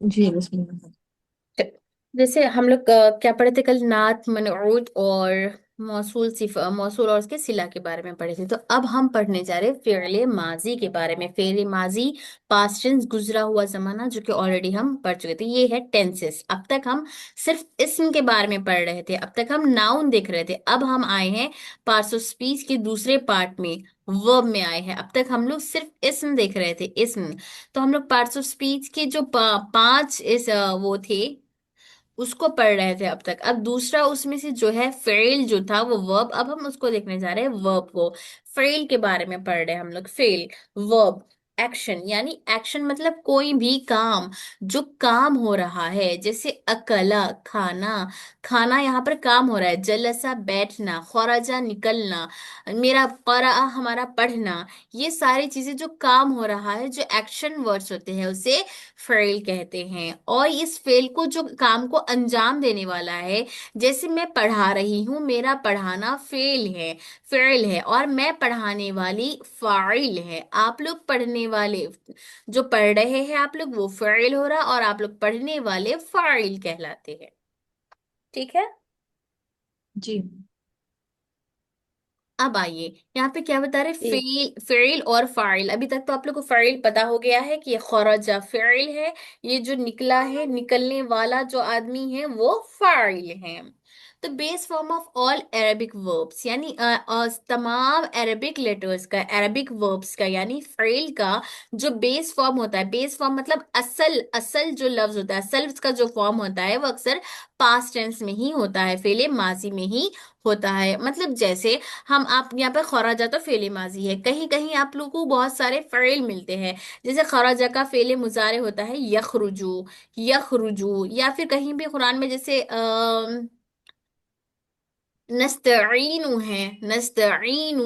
जी बिस्मिल्लाह। जैसे हम लोग क्या पढ़े थे कल, नात, मनऊत और मौसूल, सिफ मौसूल और उसके सिला के बारे में पढ़े थे। तो अब हम पढ़ने जा रहे हैं फेरले माजी के बारे में। फेरले माजी पास्ट टेंस, गुजरा हुआ जमाना, जो कि ऑलरेडी हम पढ़ चुके थे। ये है टेंसेस। अब तक हम सिर्फ इस्म के बारे में पढ़ रहे थे, अब तक हम नाउन देख रहे थे। अब हम आए हैं पार्ट्स ऑफ स्पीच के दूसरे पार्ट में, वर्ब में आए हैं। अब तक हम लोग सिर्फ इस्म देख रहे थे, इस्म। तो हम लोग पार्ट्स ऑफ स्पीच के जो पांच इस वो थे, उसको पढ़ रहे थे अब तक। अब दूसरा उसमें से जो है फेल जो था वो वर्ब, अब हम उसको देखने जा रहे हैं, वर्ब को। फेल के बारे में पढ़ रहे हैं हम लोग। फेल वर्ब, एक्शन, यानी एक्शन मतलब कोई भी काम, जो काम हो रहा है। जैसे अकला खाना, खाना यहाँ पर काम हो रहा है। जलसा बैठना, खराजा निकलना, मेरा करा हमारा पढ़ना, ये सारी चीजें जो काम हो रहा है, जो एक्शन वर्ड्स होते हैं, उसे फेल कहते हैं। और इस फेल को, जो काम को अंजाम देने वाला है, जैसे मैं पढ़ा रही हूँ, मेरा पढ़ाना फेल है, फेल है, और मैं पढ़ाने वाली फाइल है। आप लोग पढ़ने वाले, जो पढ़ रहे हैं आप लोग, वो फेल हो रहा, और आप लोग पढ़ने वाले फाइल कहलाते हैं। ठीक है। जी। अब आइए, यहाँ पे क्या बता रहे, जी। फेल, फेल और फाइल। अभी तक तो आप लोग को फेल पता हो गया है कि ये खरजा फेल है, ये जो निकला है, निकलने वाला जो आदमी है वो फाइल है। तो base form of all Arabic verbs, यानी तमाम अरेबिक लेटर्स का, अरेबिक वर्ब्स का, यानी फेल का जो बेस फॉर्म होता है, बेस फॉर्म मतलब असल, असल जो लफ्ज होता है, असल का जो फॉर्म होता है, वो अक्सर पास्ट टेंस में ही होता है, फेले माजी में ही होता है। मतलब जैसे हम, आप यहाँ पे खराजा तो फेले माजी है, कहीं कहीं आप लोगों को बहुत सारे फेल मिलते हैं। जैसे खराजा का फेले मुजारे होता है यखरुजू, यखरुजू। या फिर कहीं भी कुरान में जैसे नस्तईनु है, नस्तईनु,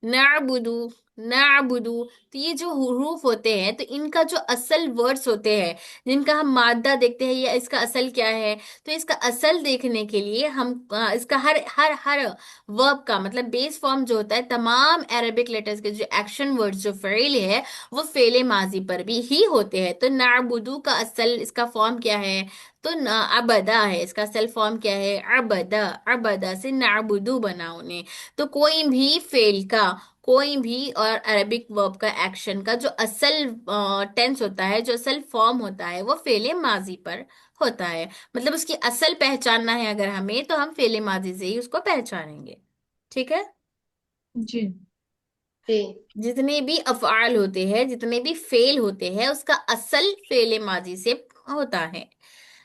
नाबुदू, नाबुदू। तो ये जो हुरूफ होते हैं, तो इनका जो असल वर्ड्स होते हैं, जिनका हम मादा देखते हैं, या इसका असल क्या है, तो इसका असल देखने के लिए हम इसका हर हर हर वर्ब का मतलब बेस फॉर्म जो होता है, तमाम अरेबिक लेटर्स के जो एक्शन वर्ड्स जो फेल है, वो फेले माजी पर भी ही होते हैं। तो नाबुदू का असल इसका फॉर्म क्या है, तो अबदा है। इसका असल फॉर्म क्या है, अबदा, अबदा से नाबुदू बना उन्हें। तो कोई भी फेल का, कोई भी और अरबिक वर्ब का एक्शन का जो असल टेंस होता है, जो असल फॉर्म होता है, वो फेले माजी पर होता है। मतलब उसकी असल पहचानना है अगर हमें, तो हम फेले माजी से ही उसको पहचानेंगे। ठीक है। जी। जी। जितने भी अफआल होते हैं, जितने भी फेल होते हैं, उसका असल फेले माजी से होता है।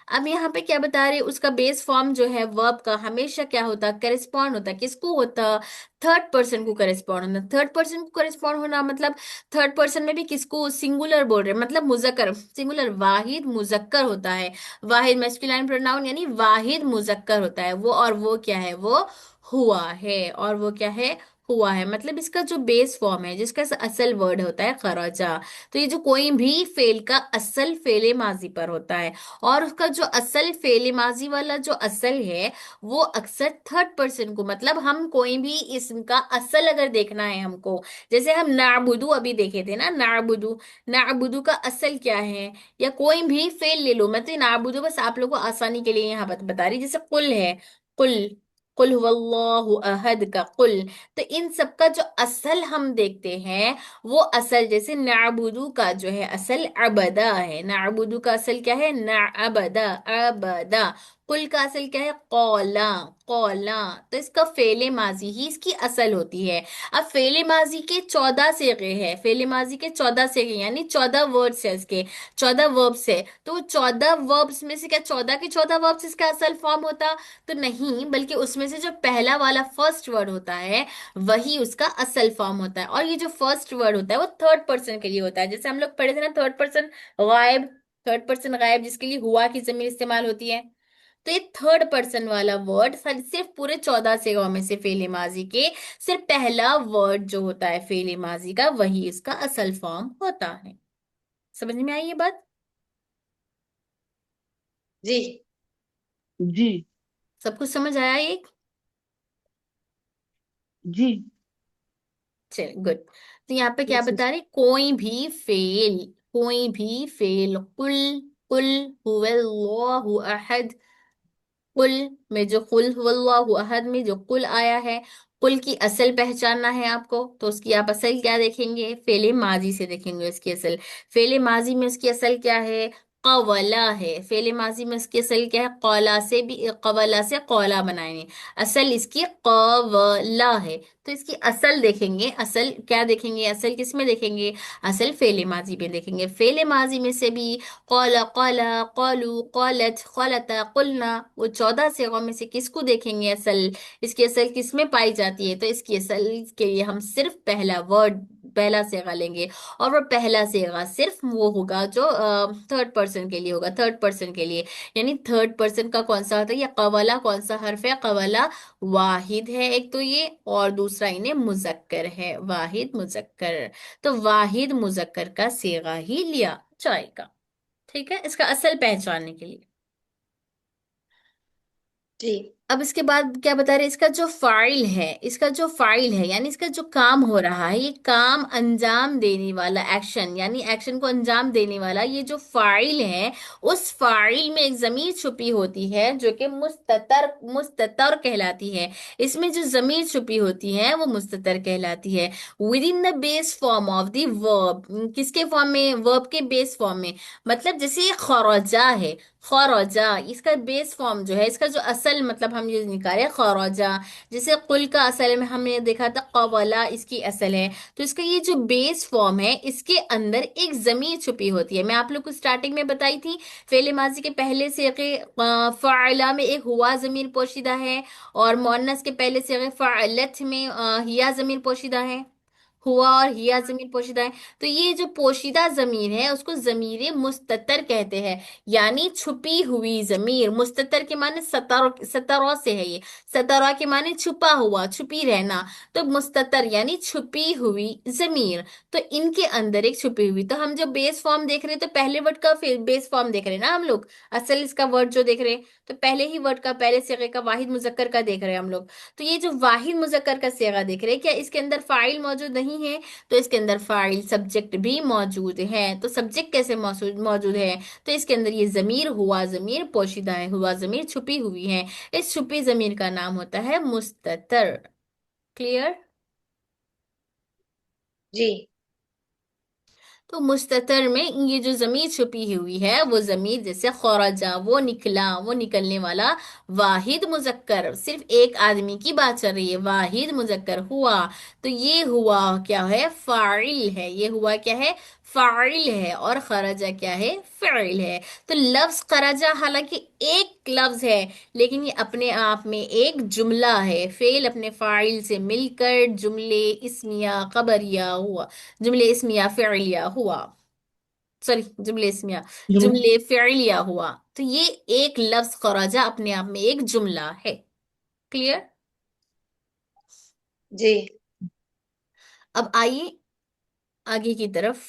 अब यहाँ पे क्या बता रहे, उसका बेस फॉर्म जो है वर्ब का, हमेशा क्या होता, करेस्पॉन्ड होता, किसको होता, थर्ड पर्सन को करेस्पॉन्ड होना। थर्ड पर्सन को करेस्पॉन्ड होना मतलब, थर्ड पर्सन में भी किसको सिंगुलर बोल रहे हैं, मतलब मुजक्कर, सिंगुलर, वाहिद मुजक्कर होता है। वाहिद मैस्कुलाइन प्रोनाउन, यानी वाहिद मुजक्कर होता है वो। और वो क्या है, वो हुआ है। और वो क्या है, हुआ है। मतलब इसका जो बेस फॉर्म है, जिसका असल वर्ड होता है खराजा। तो ये जो कोई भी फेल का असल फेले माजी पर होता है। और उसका जो असल फेले माजी वाला जो असल है, वो अक्सर थर्ड पर्सन को, मतलब हम कोई भी इसका असल अगर देखना है हमको, जैसे हम नाबुदू अभी देखे थे ना, नाबुदू, नाबुदू का असल क्या है, या कोई भी फेल ले लो। मैं तो नाबुदू बस आप लोगों को आसानी के लिए यहाँ बता रही, जैसे कुल है, कुल, कुल हुवल्लाहु अहद का कुल। तो इन सब का जो असल हम देखते हैं, वो असल, जैसे नाबुदू का जो है असल अबदा है। नाबुदू का असल क्या है, ना अबदा, अबदा। कुल का असल क्या है, कौला, कौला। तो इसका फेले माजी ही इसकी असल होती है। अब फेले माजी के 14 सेगे हैं, फेले माजी के 14 सेगे, यानी 14 वर्ड्स है इसके, 14 वर्ब्स है। तो 14 वर्ब्स में से क्या 14 के 14 वर्ब्स इसका असल फॉर्म होता, तो नहीं, बल्कि उसमें से जो पहला वाला फर्स्ट वर्ड होता है, वही उसका असल फॉर्म होता है। और ये जो फर्स्ट वर्ड होता है, वो थर्ड पर्सन के लिए होता है। जैसे हम लोग पढ़े थे ना, थर्ड पर्सन गायब, थर्ड पर्सन गायब, जिसके लिए हुआ की जमीन इस्तेमाल होती है। तो ये थर्ड पर्सन वाला वर्ड सिर्फ पूरे 14 सेगाओं में से फेले माजी के सिर्फ पहला वर्ड जो होता है फेले माजी का, वही इसका असल फॉर्म होता है। समझ में आई ये बात? जी। जी। सब कुछ समझ आया ये? जी। चल गुड। तो यहाँ पे क्या यस, बता यस। रहे, कोई भी फेल, कोई भी फेल, कुल कुल हुवल्लाहु अहद। कुल में जो कुल हुवल्लाहु अहद में जो कुल आया है, कुल की असल पहचानना है आपको, तो उसकी आप असल क्या देखेंगे, फेले माजी से देखेंगे उसकी असल। फेले माजी में उसकी असल क्या है, कवला है। फेले माजी में उसकी असल क्या है, कौला से भी, कवला से कौला बनाएंगे, असल इसकी कवला है। तो इसकी असल देखेंगे, असल क्या देखेंगे, असल किस में देखेंगे, असल फेले माजी में देखेंगे। फेले माजी में से भी कौला, कौला, कौलू, कौलत, कौलता, कुलना, वो 14 सिगों में से किसको देखेंगे असल, इसकी असल किस में पाई जाती है, तो इसकी असल के लिए हम सिर्फ पहला वर्ड, पहला सेगा लेंगे। और वो पहला सेगा सिर्फ वो होगा जो थर्ड पर्सन के लिए होगा, थर्ड पर्सन के लिए। यानी थर्ड पर्सन का कौन सा होता है, ये कवला कौन सा हर्फ है, कवला वाहिद है एक तो ये, और दूसरा इन्हें मुजक्कर है, वाहिद मुजक्कर। तो वाहिद मुजक्कर का सेगा ही लिया जाएगा। ठीक है, इसका असल पहचानने के लिए। जी। अब इसके बाद क्या बता रहे हैं, इसका जो फाइल है, इसका जो फाइल है यानी इसका जो काम हो रहा है, ये काम अंजाम देने वाला, एक्शन यानी एक्शन को अंजाम देने वाला ये जो फाइल है, उस फाइल में एक जमीर छुपी होती है जो कि मुस्ततर, मुस्ततर कहलाती है। इसमें जो जमीर छुपी होती है वो मुस्ततर कहलाती है। With in the base form of the verb, किसके फॉर्म में, वर्ब के बेस फॉर्म में। मतलब जैसे ये खरजा है, खरजा, इसका बेस फॉर्म जो है, इसका जो असल मतलब हम ये निकाले खरजा। जैसे कुल का असल में हमने देखा था कवला, इसकी असल है। तो इसका ये जो बेस फॉर्म है, इसके अंदर एक जमीर छुपी होती है। मैं आप लोग को स्टार्टिंग में बताई थी, फेले माजी के पहले से फ़ाइला में एक हुआ जमीर पोशीदा है, और मुअन्नस के पहले से फ़ाइलत में हिया जमीर पोशीदा है। हुआ और हिया जमीर पोशीदा है। तो ये जो पोशीदा जमीर है उसको जमीर मुस्ततर कहते हैं, यानी छुपी हुई जमीर। मुस्ततर के माने सतर, सतरों से है ये, सतरा के माने छुपा हुआ, छुपी रहना। तो मुस्ततर यानी छुपी हुई जमीर। तो इनके अंदर एक छुपी हुई, तो हम जो बेस फॉर्म देख रहे हैं तो पहले वर्ड का बेस फॉर्म देख रहे हैं ना हम लोग, असल इसका वर्ड जो देख रहे हैं, तो पहले ही वर्ड का, पहले सिगे का वाहिद मुजक्कर का देख रहे हैं हम लोग। तो ये जो वाहिद मुजक्कर का सेगा देख रहे हैं, क्या इसके अंदर फाइल मौजूद नहीं है, तो इसके अंदर फाइल सब्जेक्ट भी मौजूद है। तो सब्जेक्ट कैसे मौजूद मौजूद है, तो इसके अंदर ये जमीर, हुआ जमीर पोशीदा है, हुआ जमीर छुपी हुई है। इस छुपी जमीर का नाम होता है मुस्ततर। क्लियर। जी। तो मुस्ततर में ये जो जमीर छुपी हुई है, वो जमीर जैसे खौरजा, वो निकला, वो निकलने वाला। वाहिद मुजक्कर, सिर्फ एक आदमी की बात चल रही है, वाहिद मुजक्कर हुआ। तो ये हुआ क्या है, फाइल है, ये हुआ क्या है, फाइल है। और खरजा क्या है, फाइल है। तो लफ्ज खरजा हालांकि एक लफ्ज है, लेकिन ये अपने आप में एक जुमला है। फेल अपने फाइल से मिलकर जुमले इस्मिया खबरिया हुआ, जुमले इस्मिया फ़िलिया हुआ, सॉरी जुमले इस्मिया, जुमले फ़िलिया हुआ। तो ये एक लफ्ज खराजा अपने आप में एक जुमला है। क्लियर। जी। अब आइए आगे की तरफ।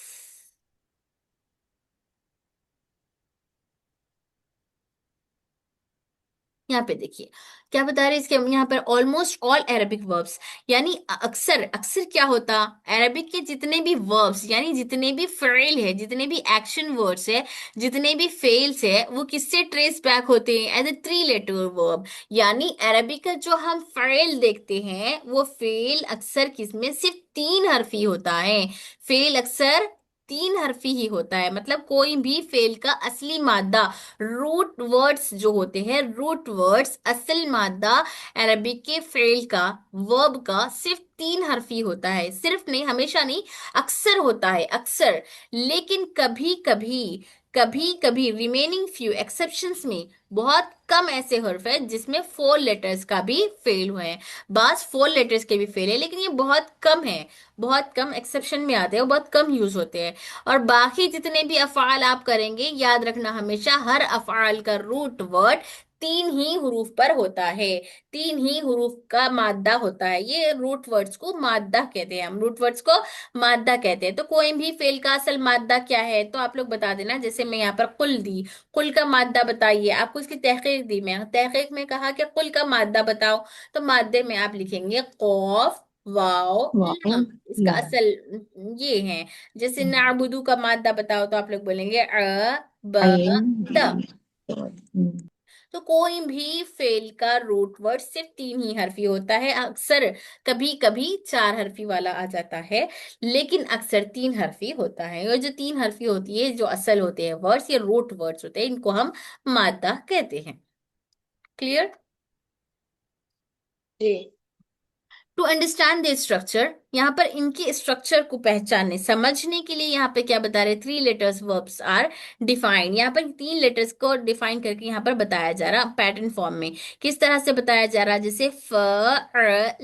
यहाँ पे देखिए क्या बता रहे हैं, इसके यहाँ पर ऑलमोस्ट ऑल अरबिक वर्ब्स, यानी अक्सर, अक्सर क्या होता, अरबिक के जितने भी वर्ब्स यानी जितने भी फेल है, जितने भी एक्शन वर्ड्स है, जितने भी फेल्स है, वो किससे ट्रेस बैक होते हैं, as a three letter verb. यानी अरबिक का जो हम फेल देखते हैं, वो फेल अक्सर किसमें, सिर्फ तीन हरफी होता है। फेल अक्सर तीन हरफी ही होता है। मतलब कोई भी फेल का असली मादा, रूट वर्ड्स जो होते हैं, रूट वर्ड्स असल मादा अरबिक के फेल का, वर्ब का सिर्फ तीन हरफी होता है। सिर्फ नहीं, हमेशा नहीं, अक्सर होता है, अक्सर। लेकिन कभी कभी, कभी कभी रिमेनिंग फ्यू एक्सेप्शंस में बहुत कम ऐसे हर्फ है जिसमें फोर लेटर्स का भी फेल हुए हैं। बास फोर लेटर्स के भी फेल है, लेकिन ये बहुत कम है, बहुत कम एक्सेप्शन में आते हैं, वो बहुत कम यूज होते हैं। और बाकी जितने भी अफ़आल आप करेंगे, याद रखना हमेशा हर अफ़आल का रूट वर्ड तीन ही हुरूफ पर होता है, तीन ही हुरूफ का मादा होता है। ये रूट वर्ड्स को मादा कहते हैं, हम रूट वर्ड्स को मादा कहते हैं। तो कोई भी फेल का असल मादा क्या है, तो आप लोग बता देना। जैसे मैं यहाँ पर कुल दी, कुल का मादा बताइए, आपको इसकी तहकीक दी, मैं तहकीक में कहा कि कुल का मादा बताओ, तो मादे में आप लिखेंगे कौफ, वाओ ला। वाओ इसका ला। असल ये है। जैसे नाबुदू का मादा बताओ तो आप लोग बोलेंगे ब आइन। द। तो कोई भी फेल का रूट वर्ड सिर्फ तीन ही हरफी होता है। अक्सर कभी कभी चार हरफी वाला आ जाता है, लेकिन अक्सर तीन हरफी होता है। और जो तीन हरफी होती है, जो असल होते हैं वर्ड्स, या रूट वर्ड्स होते हैं, इनको हम मादा कहते हैं। क्लियर? जी टू अंडरस्टैंड द स्ट्रक्चर, यहाँ पर इनके स्ट्रक्चर को पहचानने समझने के लिए यहाँ पे क्या बता रहे, three letters verbs are defined. यहाँ पर तीन लेटर्स को डिफाइन करके यहाँ पर बताया जा रहा पैटर्न फॉर्म में। किस तरह से बताया जा रहा, जैसे फ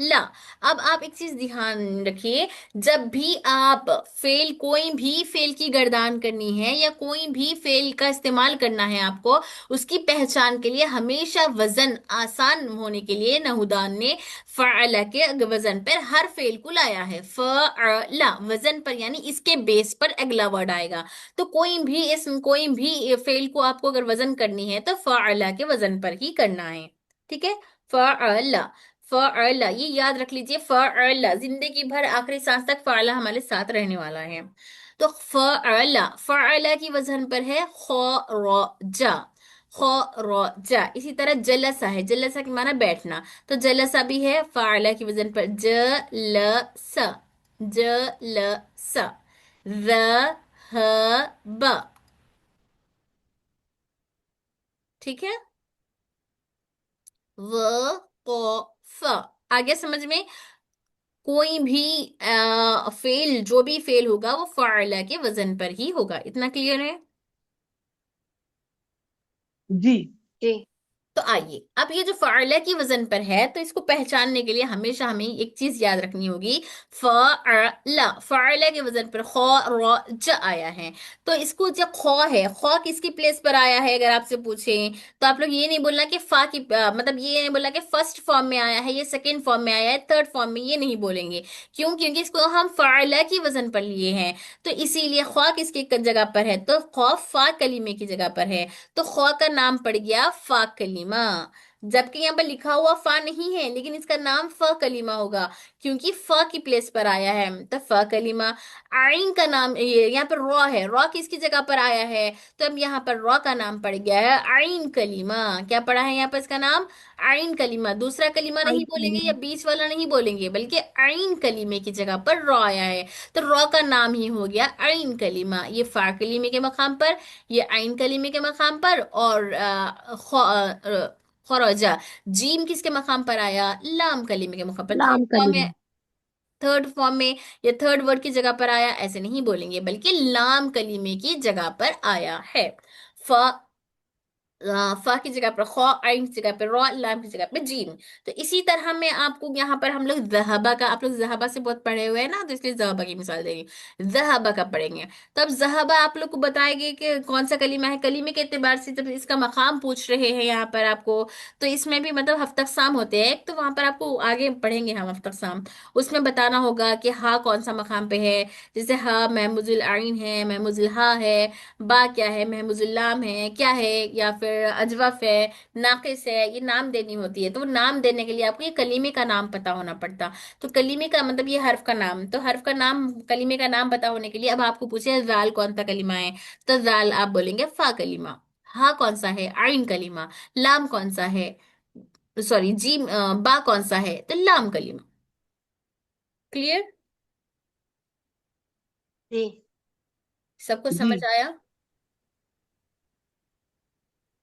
ला। अब आप एक चीज ध्यान रखिए, जब भी आप फेल, कोई भी फेल की गर्दान करनी है या कोई भी फेल का इस्तेमाल करना है आपको, उसकी पहचान के लिए हमेशा वजन आसान होने के लिए नहुदान ने फ़अला के वजन पर हर फेल को लाया है। फ़अला वजन पर, यानी इसके बेस पर अगला वर्ड आएगा। तो कोई भी फेल को आपको अगर वजन करनी है तो फ़अला के वजन पर ही करना है। ठीक है? फ़अला, फ़अला ये याद रख लीजिए। फ़अला जिंदगी भर आखिरी सांस तक फ़अला हमारे साथ रहने वाला है। तो फ़अला, फ़अला की वजन पर है ख़रजा, ख़रजा। इसी तरह जलसा है, जलसा की माना बैठना, तो जलसा भी है फाला की वजन पर जलसा, जलसा। ज़हब, ठीक है? वक़फ़, आगे समझ में? कोई भी फेल, जो भी फेल होगा वो फाला के वजन पर ही होगा। इतना क्लियर है? जी जी तो आइए, अब ये जो फाइला की वजन पर है, तो इसको पहचानने के लिए हमेशा हमें एक चीज याद रखनी होगी। फाइला, फाइला के वजन पर खौ र ज आया है। तो इसको जो खौ है, खौ किसकी प्लेस पर आया है अगर आपसे पूछें, तो आप लोग ये नहीं बोलना कि फा की मतलब ये नहीं बोलना कि फर्स्ट फॉर्म में आया है, ये सेकंड फॉर्म में आया है, थर्ड फॉर्म में, ये नहीं बोलेंगे। क्यों? क्योंकि इसको हम फाइला की वजन पर लिए हैं। तो इसीलिए खौ किसकी जगह पर है, तो खौ फा कलीमे की जगह पर है। तो खौ का नाम पड़ गया फा कलीमा। जबकि यहाँ पर लिखा हुआ फा नहीं है, लेकिन इसका नाम फ कलीमा होगा, क्योंकि फ की प्लेस पर आया है, तो फ कलीमा। आइन का नाम, ये यहाँ पर रॉ है, रॉ किसकी जगह पर आया है, तो अब यहाँ पर रॉ का नाम पड़ गया है आइन कलीमा। क्या पड़ा है यहाँ पर इसका नाम? आइन कलीमा। दूसरा कलीमा नहीं बोलेंगे या बीच वाला नहीं बोलेंगे, बल्कि आइन कलीमे की जगह पर रॉ आया है, तो रॉ का नाम ही हो गया आइन कलीमा। ये फा कलीमे के मकाम पर, ये आइन कलीमे के मकाम पर, और खरजा, जीम किसके मकाम पर आया, लाम कलीमे के मकाम पर। थर्ड लाम फॉर्म कलीम। में, थर्ड फॉर्म में या थर्ड वर्ड की जगह पर आया, ऐसे नहीं बोलेंगे, बल्कि लाम कलीमे की जगह पर आया है। फ फा की जगह पर खौ, आइन की जगह पर रॉ, लाम की जगह पर जीम। तो इसी तरह में आपको यहाँ पर हम लोग जहबा का, आप लोग जहबा से बहुत पढ़े हुए हैं ना, तो इसलिए जहबा की मिसाल देंगे। जहबा का पढ़ेंगे। तो अब जहबा आप लोग को बताएंगे कि कौन सा कलीमा है। कलीमे के एतबार से जब इसका मकाम पूछ रहे हैं यहाँ पर आपको, तो इसमें भी मतलब हफ्तकसाम होते हैं एक, तो वहां पर आपको आगे पढ़ेंगे हम हफ्तकसाम। उसमें बताना होगा कि हा कौन सा मकाम पे है। जैसे हा महमुजुल आइन है, महमुजुल हा है, बा क्या है, महमुजुल्लाम है क्या है, या फिर अजवफ है, नाकिस है, ये नाम देनी होती है। तो वो नाम देने के लिए आपको ये कलीमे का नाम पता होना पड़ता। तो कलीमे का मतलब ये हर्फ का नाम, तो हर्फ का नाम, कलीमे का नाम पता होने के लिए अब आपको पूछे जाल कौन सा कलीमा है, तो जाल आप बोलेंगे फा कलीमा। हा कौन सा है, आइन कलीमा। लाम कौन सा है, सॉरी जीम, बा कौन सा है, तो लाम कलीमा। क्लियर? जी सबको जी समझ आया?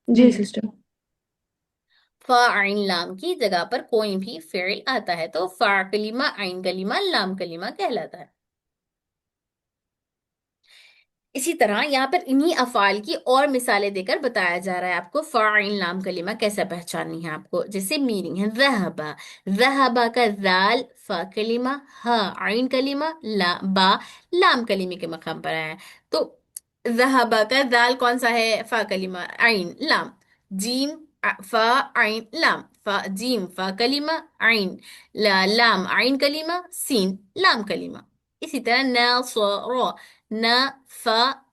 जी सिस्टर। फा आइन लाम की जगह पर कोई भी फेल आता है तो फा कलीमा, आइन कलीमा, लाम कलीमा कहलाता है। इसी तरह यहाँ पर इन्हीं अफाल की और मिसालें देकर बताया जा रहा है आपको फाइन लाम कलीमा कैसे पहचाननी है आपको। जैसे मीनिंग है ज़हबा, ज़हबा का जाल फा कलीमा, हा आइन कलीमा, ला बा लाम कलीमे के मकाम पर आया है। तो ज़हबा का जाल कौन सा है, फा कलीमा, आइन लाम, जीम फा आइन लाम, फा जीम फा कलीमा, आइन लाम आइन कलीमा, सीन लाम कलीमा। इसी तरह ना न फ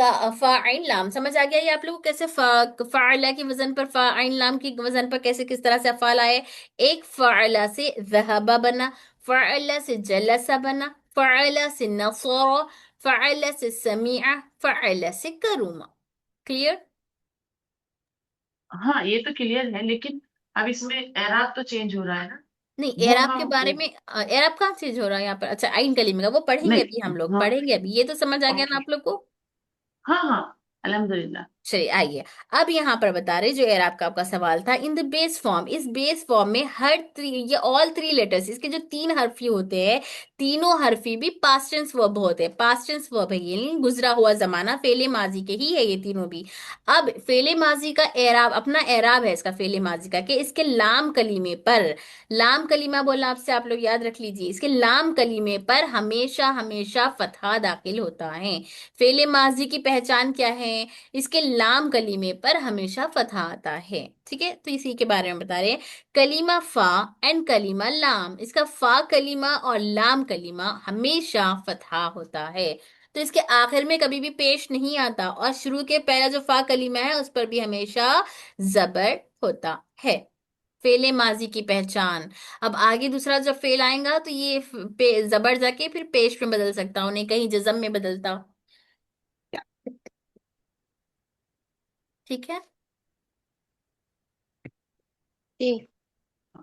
का फा आइन लाम समझ आ गया ये आप लोगों को कैसे फाइला की वजन पर फा आइन लाम की वजन पर कैसे किस तरह से अफाल आए। एक फाइला से ज़हबा बना, फाइला से जलसा बना, फाइला से नसरा, फाइला से समीआ, फाइला से करूमा। क्लियर। हाँ, ये तो क्लियर है, लेकिन अब इसमें एराब तो चेंज हो रहा है ना। नहीं, वो एराब के हम बारे में एराब कहाँ चीज हो रहा है यहाँ पर। अच्छा, आइन कलीमे का वो पढ़ेंगे अभी, हम नहीं। लोग हाँ। पढ़ेंगे अभी, ये तो समझ आ गया ना ओके। आप लोग को। हाँ हाँ, अल्हम्दुलिल्लाह। चलिए आइए, अब यहाँ पर बता रहे जो एराब का आपका सवाल था, इन द बेस फॉर्म, इस बेस फॉर्म में हर थ्री, ये ऑल थ्री लेटर्स, इसके जो तीन हर्फी होते हैं, तीनों हर्फी भी पास्ट टेंस वर्ब होते हैं। पास्ट टेंस वर्ब है ये, नहीं गुजरा हुआ जमाना, फेले माजी के ही है ये तीनों भी। अब फेले माजी का एराब, अपना एराब है इसका फेले माजी का, कि इसके लाम कलीमे पर, लाम कलीमा बोला आपसे, आप लोग याद रख लीजिए, इसके लाम कलीमे पर हमेशा हमेशा फतहा दाखिल होता है। फेले माजी की पहचान क्या है, इसके लाम कलीमे पर हमेशा फतहा आता है। ठीक है, तो इसी के बारे में बता रहे हैं। कलीमा फा एंड कलीमा लाम, इसका फा कलीमा और लाम कलीमा हमेशा फतहा होता है। तो इसके आखिर में कभी भी पेश नहीं आता, और शुरू के पहला जो फा कलीमा है उस पर भी हमेशा जबर होता है। फेले माजी की पहचान। अब आगे दूसरा जब फेल आएगा तो ये जबर जाके फिर पेश में बदल सकता हूँ, नहीं कहीं जजम में बदलता। ठीक है। जी।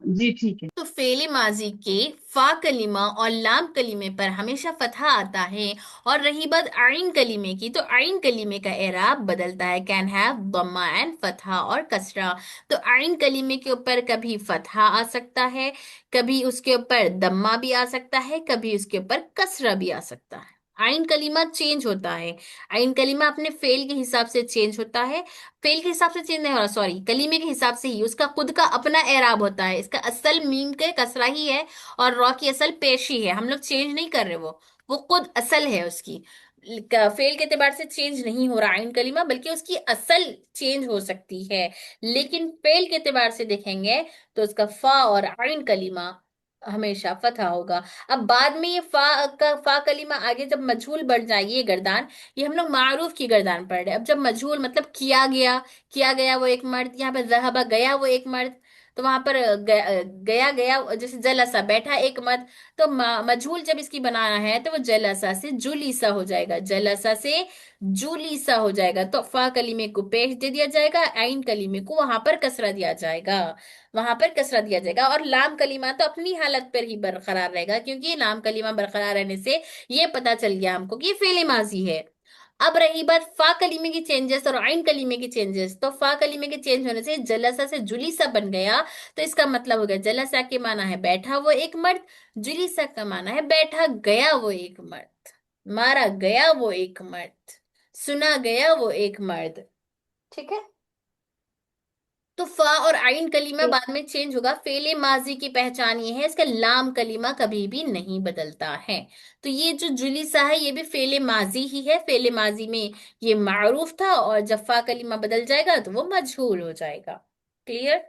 जी ठीक है। तो फेले माजी के फा कलीमा और लाम कलीमे पर हमेशा फतहा आता है। और रही बात आइन कलीमे की, तो आइन कलीमे का एराब बदलता है, कैन हैव दम्मा एंड फतहा और कसरा। तो आइन कलीमे के ऊपर कभी फतहा आ सकता है, कभी उसके ऊपर दम्मा भी आ सकता है, कभी उसके ऊपर कसरा भी आ सकता है। आइन कलीमा चेंज होता है, आइन कलीमा अपने फेल के हिसाब से चेंज होता है। फेल के हिसाब से चेंज नहीं हो रहा, सॉरी, कलीमे के हिसाब से ही उसका खुद का अपना एराब होता है। इसका असल मीम के कसरा ही है, और रॉ की असल पेश ही है, हम लोग चेंज नहीं कर रहे, वो खुद असल है उसकी। फेल के एतबार से चेंज नहीं हो रहा आइन कलीमा, बल्कि उसकी असल चेंज हो सकती है। लेकिन फेल के एतबार से देखेंगे तो उसका फा और आइन कलीमा हमेशा फतहा होगा। अब बाद में ये फा कलीमा आगे जब मजहूल बढ़ जाए, ये गर्दान, ये हम लोग मारूफ की गर्दान पढ़ रहे हैं। अब जब मजहूल मतलब किया गया, किया गया वो एक मर्द, यहाँ पे जहबा गया वो एक मर्द, तो वहां पर गया गया, जैसे जलसा बैठा एक मर्द। तो मजहूल जब इसकी बनाना है तो वो जलसा से जुलीसा हो जाएगा, जलसा से जुलीसा हो जाएगा। तो फा कलीमे को पेश दे दिया जाएगा, आइन कलीमे को वहां पर कसरा दिया जाएगा, वहां पर कसरा दिया जाएगा। और लाम कलीमा तो अपनी हालत पर ही बरकरार रहेगा, क्योंकि लाम कलीमा बरकरार रहने से ये पता चल गया हमको कि ये फेले माजी है। अब रही बात फा कलीमे की चेंजेस और आइन कलीमे की चेंजेस, तो फा कलीमे के चेंज होने से जलसा से जुलीसा बन गया। तो इसका मतलब हो गया, जलसा के माना है बैठा वो एक मर्द, जुलीसा का माना है बैठा गया वो एक मर्द, मारा गया वो एक मर्द, सुना गया वो एक मर्द। ठीक है। तो फा और आइन कलीमा बाद में चेंज होगा। फेले माजी की पहचान ये है, इसका लाम कलीमा कभी भी नहीं बदलता है। तो ये जो जुलीसा है ये भी फेले माजी ही है, फेले माजी में ये मारूफ था, और जब फा कलीमा बदल जाएगा तो वो मजहूल हो जाएगा। क्लियर।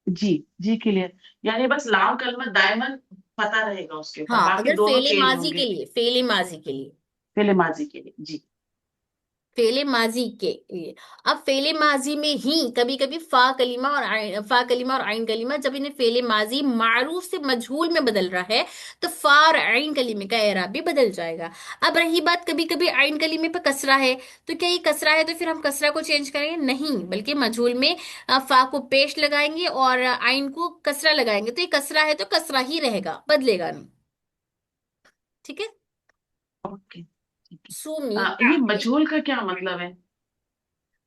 जी। जी क्लियर। यानी बस लाम कलमा दायमन पता रहेगा उसके ऊपर, हाँ, बाकी अगर दोनों फेले चेंज माजी होंगे। के लिए, फेले माजी के लिए, फेले माजी के लिए। जी। फेले माजी के लिए। अब फेले माजी में ही कभी कभी फा कलीमा और फा कलीमा और आइन कलीमा, जब इन्हें फेले माजी मारूफ से मजहूल में बदल रहा है, तो फा और आइन कलीमे का एराब भी बदल जाएगा। अब रही बात, कभी कभी आइन कलीमे पे कसरा है, तो क्या ये कसरा है तो फिर हम कसरा को चेंज करेंगे? नहीं, बल्कि मजहूल में फा को पेश लगाएंगे और आइन को कसरा लगाएंगे, तो ये कसरा है तो कसरा ही रहेगा, बदलेगा नहीं। ठीक है। ओके ठीक है। सुमी ये मजहूल का क्या मतलब है?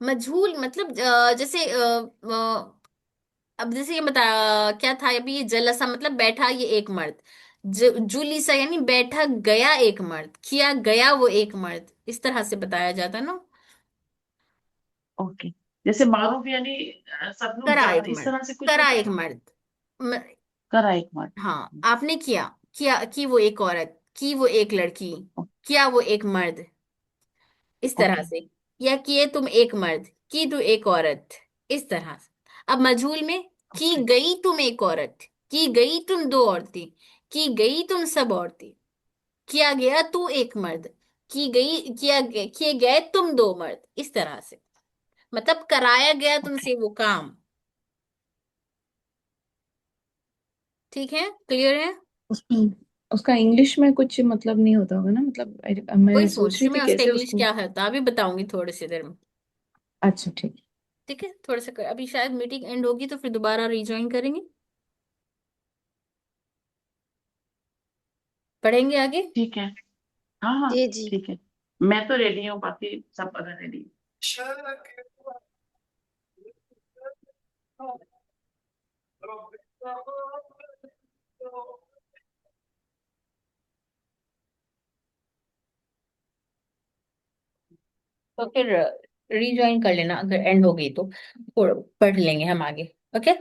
मजहूल मतलब जैसे अब जैसे ये बता, क्या था अभी, ये जलसा मतलब बैठा ये एक मर्द, जुलीसा यानी बैठा गया एक मर्द, किया गया वो एक मर्द, इस तरह से बताया जाता है ना। ओके। जैसे मारूफ यानी सब लोग करा एक इस मर्द, तरह से कुछ करा होता एक है। मर्द। म, करा एक मर्द। हाँ, आपने किया, किया की वो एक औरत, की वो एक लड़की, किया वो एक मर्द, इस तरह ओके। से। या किए तुम एक मर्द, की तू एक औरत, इस तरह से। अब मजहूल में, की ओके। गई तुम एक औरत, की गई तुम दो औरतें, की गई तुम सब औरतें, किया गया तू एक मर्द, किए गए तुम दो मर्द, इस तरह से, मतलब कराया गया ओके। तुमसे वो काम। ठीक है, क्लियर है? उसका उसका इंग्लिश में कुछ मतलब नहीं होता होगा ना, मतलब वही मैं सोच सोच रही रही हूँ थी मैं उसका कैसे इंग्लिश उसको। क्या है, तो अभी बताऊंगी थोड़ी सी देर में। अच्छा ठीक। ठीक है, थोड़ा सा अभी शायद मीटिंग एंड होगी तो फिर दोबारा रिज्वाइन करेंगे, पढ़ेंगे आगे। ठीक है। हाँ हाँ। जी जी। ठीक है। मैं तो रेडी हूँ, बाकी सब अगर रेडी। तो फिर रिज्वाइन कर लेना, अगर एंड हो गई तो पढ़ लेंगे हम आगे। ओके।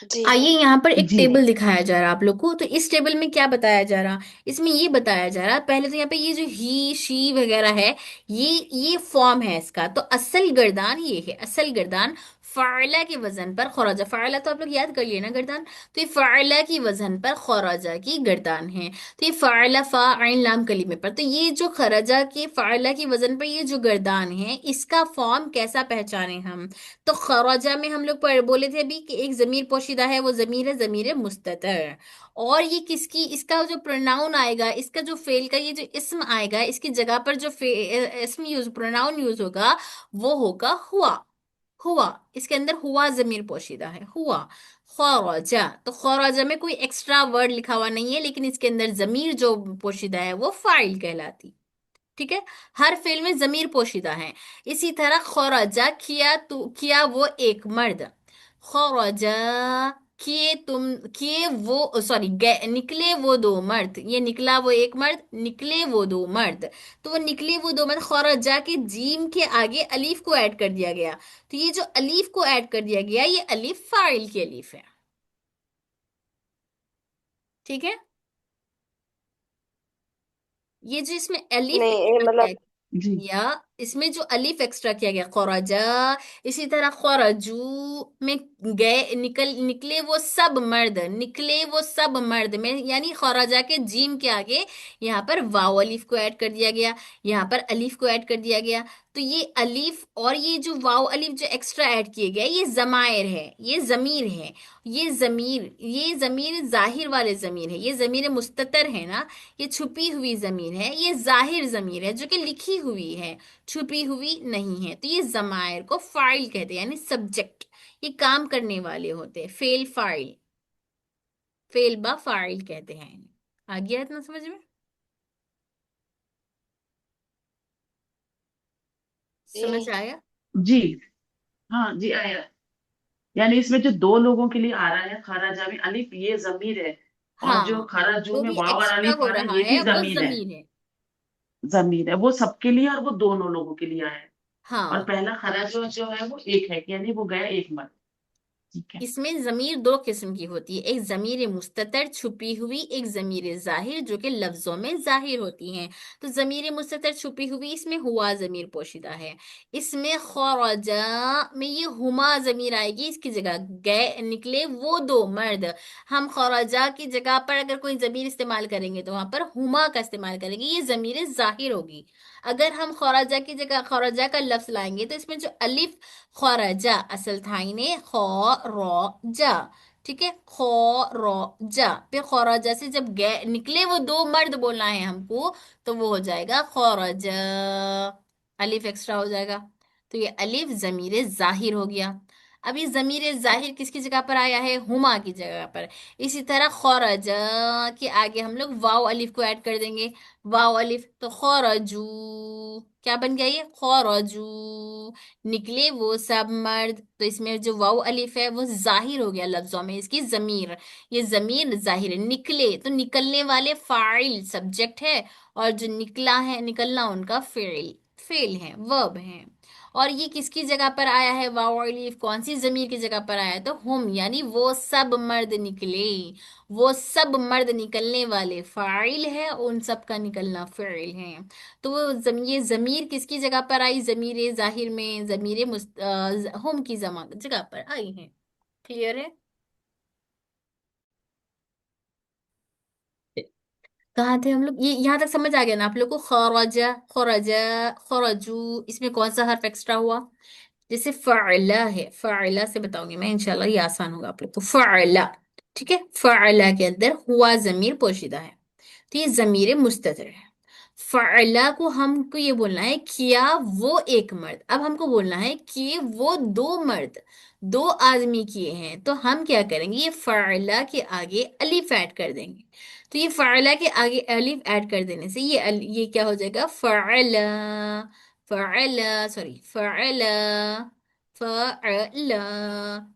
जी आइए, यहाँ पर एक जी। टेबल दिखाया जा रहा है आप लोग को, तो इस टेबल में क्या बताया जा रहा, इसमें ये बताया जा रहा, पहले तो यहाँ पे ये जो ही शी वगैरह है, ये फॉर्म है इसका, तो असल गर्दान ये है, असल गर्दान फाइला के वजन पर खौराजा, फाइला तो आप लोग याद कर लिए ना गर्दान, तो ये फाइला की वजन पर खौराजा की गर्दान है। तो ये फाइला फा आइन लाम कलीमे पर, तो ये जो खराजा के फाइला की वजन पर ये जो गर्दान है, इसका फॉर्म कैसा पहचाने हम। तो खरौजा में हम लोग बोले थे अभी कि एक जमीर पोशीदा है, वो जमीर है जमीर मुस्ततर। और ये किसकी, इसका जो प्रोनाउन आएगा, इसका जो फेल का ये जो इस्म आएगा, इसकी जगह पर जो इस्म यूज प्रोनाउन यूज होगा, वो होगा हुआ। हुआ, इसके अंदर हुआ जमीर पोशीदा है, हुआ। खौराजा, तो खौराजा में कोई एक्स्ट्रा वर्ड लिखा हुआ नहीं है, लेकिन इसके अंदर जमीर जो पोशीदा है वो फाइल कहलाती। ठीक है, हर फेल में जमीर पोशीदा है। इसी तरह खौराजा, किया तू, किया वो एक मर्द। खौराजा, किए तुम, किए वो सॉरी, निकले वो दो मर्द, ये निकला वो एक मर्द, निकले वो दो मर्द। तो वो निकले वो दो मर्द, खौराजा के जीम के आगे अलीफ को ऐड कर दिया गया, तो ये जो अलीफ को ऐड कर दिया गया, ये अलीफ फाइल की अलीफ है। ठीक है, ये जो इसमें अलीफ नहीं, ये मतलब जी। या इसमें जो अलीफ एक्स्ट्रा किया गया खौराजा, इसी तरह खौराजू में गए, निकले वो सब मर्द, निकले वो सब मर्द में, यानी खौराजा के जीम के आगे यहाँ पर वाव अलीफ को ऐड कर दिया गया, यहाँ पर अलीफ को ऐड कर दिया गया। तो ये अलीफ और ये जो वाव अलीफ जो एक्स्ट्रा ऐड किए गए, ये जमायर है, ये जमीर है। ये जमीर जाहिर वाले जमीर है, ये जमीर मुस्ततर है ना, ये छुपी हुई जमीर है, ये जाहिर जमीर है जो कि लिखी हुई है, छुपी हुई नहीं है। तो ये जमायर को फाइल कहते हैं, यानी सब्जेक्ट, ये काम करने वाले होते हैं, फेल फाइल, फेल बा फाइल कहते हैं। आ गया इतना समझ में? समझ जी आया? जी। हाँ जी आया। यानी इसमें जो दो लोगों के लिए आ रहा है खरा भी अलिफ, ये जमीर है। और जो हाँ, खरा जू जो में भी वाव और एक्स्ट्रा अलिफ हो आ रहा है, रहा ये भी है वो जमीर है। जमीर है। जमीर है, वो सबके लिए और वो दोनों लोगों के लिए आया है। और हाँ, पहला खरा जो है वो एक है, यानी वो गया एक मत। ठीक है। इसमें जमीर दो किस्म की होती है, एक जमीर मुस्ततर छुपी हुई, एक जमीर जाहिर जो कि लफ्जों में जाहिर होती हैं। तो जमीर मुस्ततर छुपी हुई, इसमें हुआ जमीर पोशीदा है। इसमें खौरजा में ये हुमा जमीर आएगी, इसकी जगह गए निकले वो दो मर्द। हम खौरजा की जगह पर अगर कोई जमीर इस्तेमाल करेंगे तो वहां पर हुमा का इस्तेमाल करेंगे, ये जमीर जाहिर होगी। अगर हम खौरजा की जगह खौरजा का लफ्ज लाएंगे तो इसमें जो अलिफ खौरजा असल था इन्हें खौरजा। ठीक है, खौरजा पे खौरजा से जब गए निकले वो दो मर्द बोलना है हमको, तो वो हो जाएगा खौरजा, अलिफ एक्स्ट्रा हो जाएगा। तो ये अलिफ जमीर जाहिर हो गया। अब ये जमीर जाहिर किसकी जगह पर आया है, हुमा की जगह पर। इसी तरह खौरजा के आगे हम लोग वाव अलिफ को ऐड कर देंगे, वाव अलिफ, तो खौरजू क्या बन गया, ये खौरजू, निकले वो सब मर्द। तो इसमें जो वाव अलिफ है वो जाहिर हो गया लफ्जों में, इसकी जमीर, ये जमीर जाहिर है। निकले तो निकलने वाले फाइल सब्जेक्ट है, और जो निकला है निकलना उनका फेल, फेल है, वर्ब है। और ये किसकी जगह पर आया है, वाव अलिफ कौन सी जमीर की जगह पर आया है, तो हम, यानी वो सब मर्द निकले, वो सब मर्द निकलने वाले फाइल है, उन सब का निकलना फेल है। तो वो ये जमीर किसकी जगह पर आई, जमीर जाहिर में जमीर हम की जगह पर आई है। क्लियर है? कहाँ थे हम लोग? ये यहाँ तक समझ आ गया ना आप लोग को? खरजा, खरजा, खरजू, इसमें कौन सा हर्फ एक्स्ट्रा हुआ? जैसे फ़अला है, फ़अला से बताऊंगी मैं इंशाल्लाह, ये आसान होगा आप लोग को। फ़अला, ठीक है, फ़अला के अंदर हुआ जमीर पोशीदा है, तो ये जमीर मुस्ततिर है। फ़अला को हमको ये बोलना है किया वो एक मर्द, अब हमको बोलना है कि वो दो मर्द, दो आदमी किए हैं, तो हम क्या करेंगे, ये फ़अला के आगे अलिफ ऐड कर देंगे। तो ये फ़अला के आगे अलिफ ऐड कर देने से ये क्या हो जाएगा, फ़अला, फ़अला, सॉरी, फ़अला, फ़अला।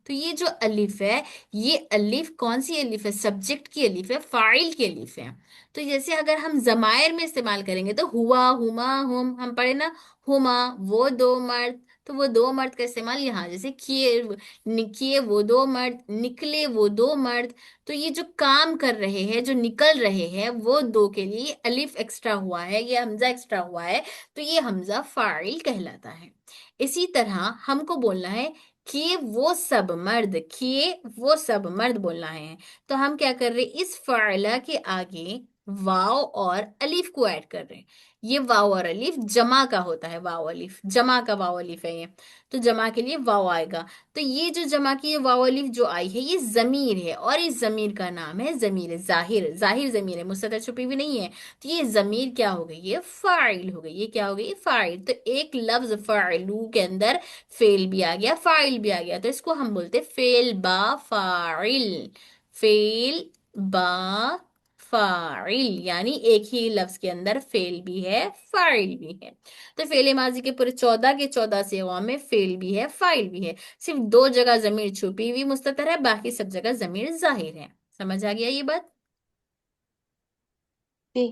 तो ये जो अलिफ है, ये अलिफ कौन सी अलिफ है? सब्जेक्ट की अलिफ है, फाइल की अलिफ है। तो जैसे अगर हम जमायर में इस्तेमाल करेंगे तो हुआ, हुमा, हम पढ़े ना, हुमा वो दो मर्द, तो वो दो मर्द का इस्तेमाल यहाँ, जैसे किए, किए वो दो मर्द, निकले वो दो मर्द। तो ये जो काम कर रहे हैं, जो निकल रहे हैं, वो दो के लिए अलिफ एक्स्ट्रा हुआ है, ये हमजा एक्स्ट्रा हुआ है, तो ये हमजा फाइल कहलाता है। इसी तरह हमको बोलना है किए वो सब मर्द, किए वो सब मर्द बोलना है। तो हम क्या कर रहे हैं, इस फाइला के आगे वाव और अलीफ को ऐड कर रहे हैं। ये वाव और अलीफ जमा का होता है, वाव अलीफ जमा का वाव अलीफ है ये, तो जमा के लिए वाव आएगा। तो ये जो जमा की ये वाव अलीफ जो आई है, ये जमीर है, और इस जमीर का नाम है जमीर जाहिर, जाहिर जमीर है, मुस्ततर छुपी हुई नहीं है। तो ये जमीर क्या हो गई, ये फाइल हो गई, ये क्या हो गई, फाइल। तो एक लफ्ज फाइलू के अंदर फेल भी आ गया, फाइल भी आ गया, तो इसको हम बोलते फेल बा फाइल, फेल बा फाइल, यानी एक ही लफ्ज के अंदर फेल भी है, फाइल भी है। तो फेल माजी के पूरे 14 के 14 सेवा में फेल भी है, फाइल भी है। सिर्फ दो जगह जमीर छुपी हुई मुस्ततर है, बाकी सब जगह जमीर जाहिर है। समझ आ गया ये बात? जी।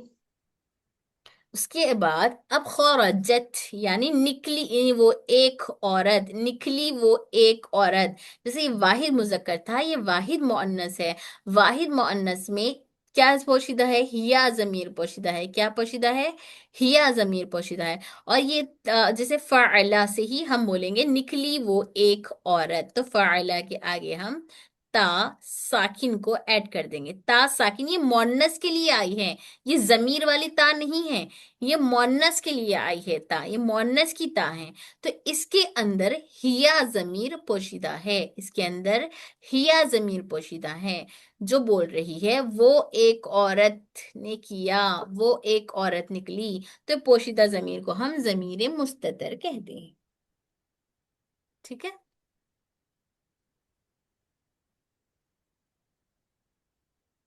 उसके बाद अब खरजत, यानी निकली, यानी वो एक औरत, निकली वो एक औरत। जैसे ये वाहिद मुजक्कर था, ये वाहिद मुअन्नस है। वाहिद मुअन्नस में क्या पोशीदा है, हिया जमीर पोशीदा है। क्या पोशीदा है? हिया जमीर पोशीदा है। और ये जैसे फ़अला से ही हम बोलेंगे निकली वो एक औरत, तो फ़अला के आगे हम ता साकिन को ऐड कर देंगे। ता साकिन ये मुअन्नस के लिए आई है, ये जमीर वाली ता नहीं है, ये मोन्नस के लिए आई है ता, ये मोन्नस की ता है। तो इसके अंदर हिया जमीर पोशीदा है, इसके अंदर हिया जमीर पोशीदा है। जो बोल रही है वो एक औरत ने किया, वो एक औरत निकली, तो पोशीदा जमीर को हम जमीर मुस्ततर कहते हैं। ठीक है,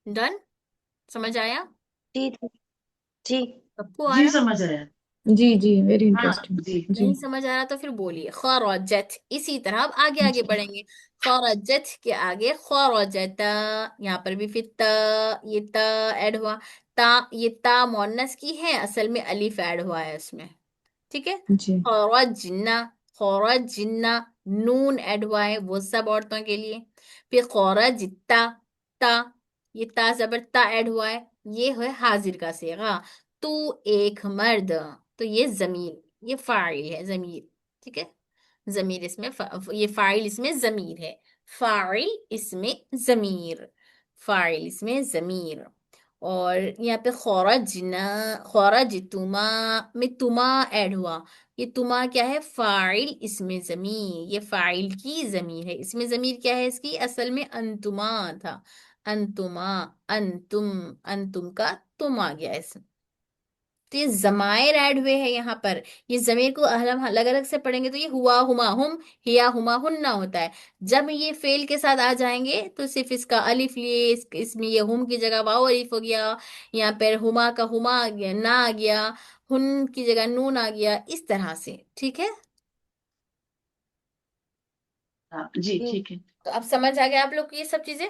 डन, समझ आया जी। जी। सबको? जी आया? समझ आया। जी जी, वेरी हाँ इंटरेस्टिंग। जी। जी नहीं समझ आ रहा तो फिर बोलिए खरजत। इसी तरह अब आगे आगे जी बढ़ेंगे। खरजत के आगे खरजता, यहाँ पर भी फिर त, ये त ऐड हुआ। ता, ये ता मोन्नस की है, असल में अलिफ ऐड हुआ है उसमें। ठीक है, जी खरजना, खरजना, नून ऐड हुआ है, वो सब औरतों के लिए। फिर खरजता, ता, ये ता जबर ता ऐड हुआ है, ये है हाजिर का सेगा। तू एक मर्द, तो ये जमीर, ये फाइल है, जमीर। ठीक है, जमीर इसमें ये फाइल इसमें जमीर है, फाइल इसमें जमीर, फाइल इसमें जमीर। और यहाँ पे खरजना, खरजतुमा में तुमा ऐड हुआ। ये तुमा क्या है, फाइल इसमें जमीर, ये फाइल की जमीर है। इसमें जमीर क्या है इसकी, असल में अंतुमा था, अंतुमा, अंतुम, अंतुम का तुम आ गया इसमें। तो ये जमायर ऐड हुए हैं यहाँ पर। ये जमीर को हम अलग अलग से पढ़ेंगे तो ये हुआ, हुमा, हुम, हिया, हुमा, हुन्ना होता है। जब ये फेल के साथ आ जाएंगे तो सिर्फ इसका अलिफ लिए, इसमें ये हुम की जगह वाव अलिफ हो गया, यहाँ पर हुमा का हुमा आ गया, ना आ गया, हुन की जगह नून आ गया, इस तरह से। ठीक है, हाँ जी जी। ठीक है। तो अब समझ आ गया आप लोग को ये सब चीजें?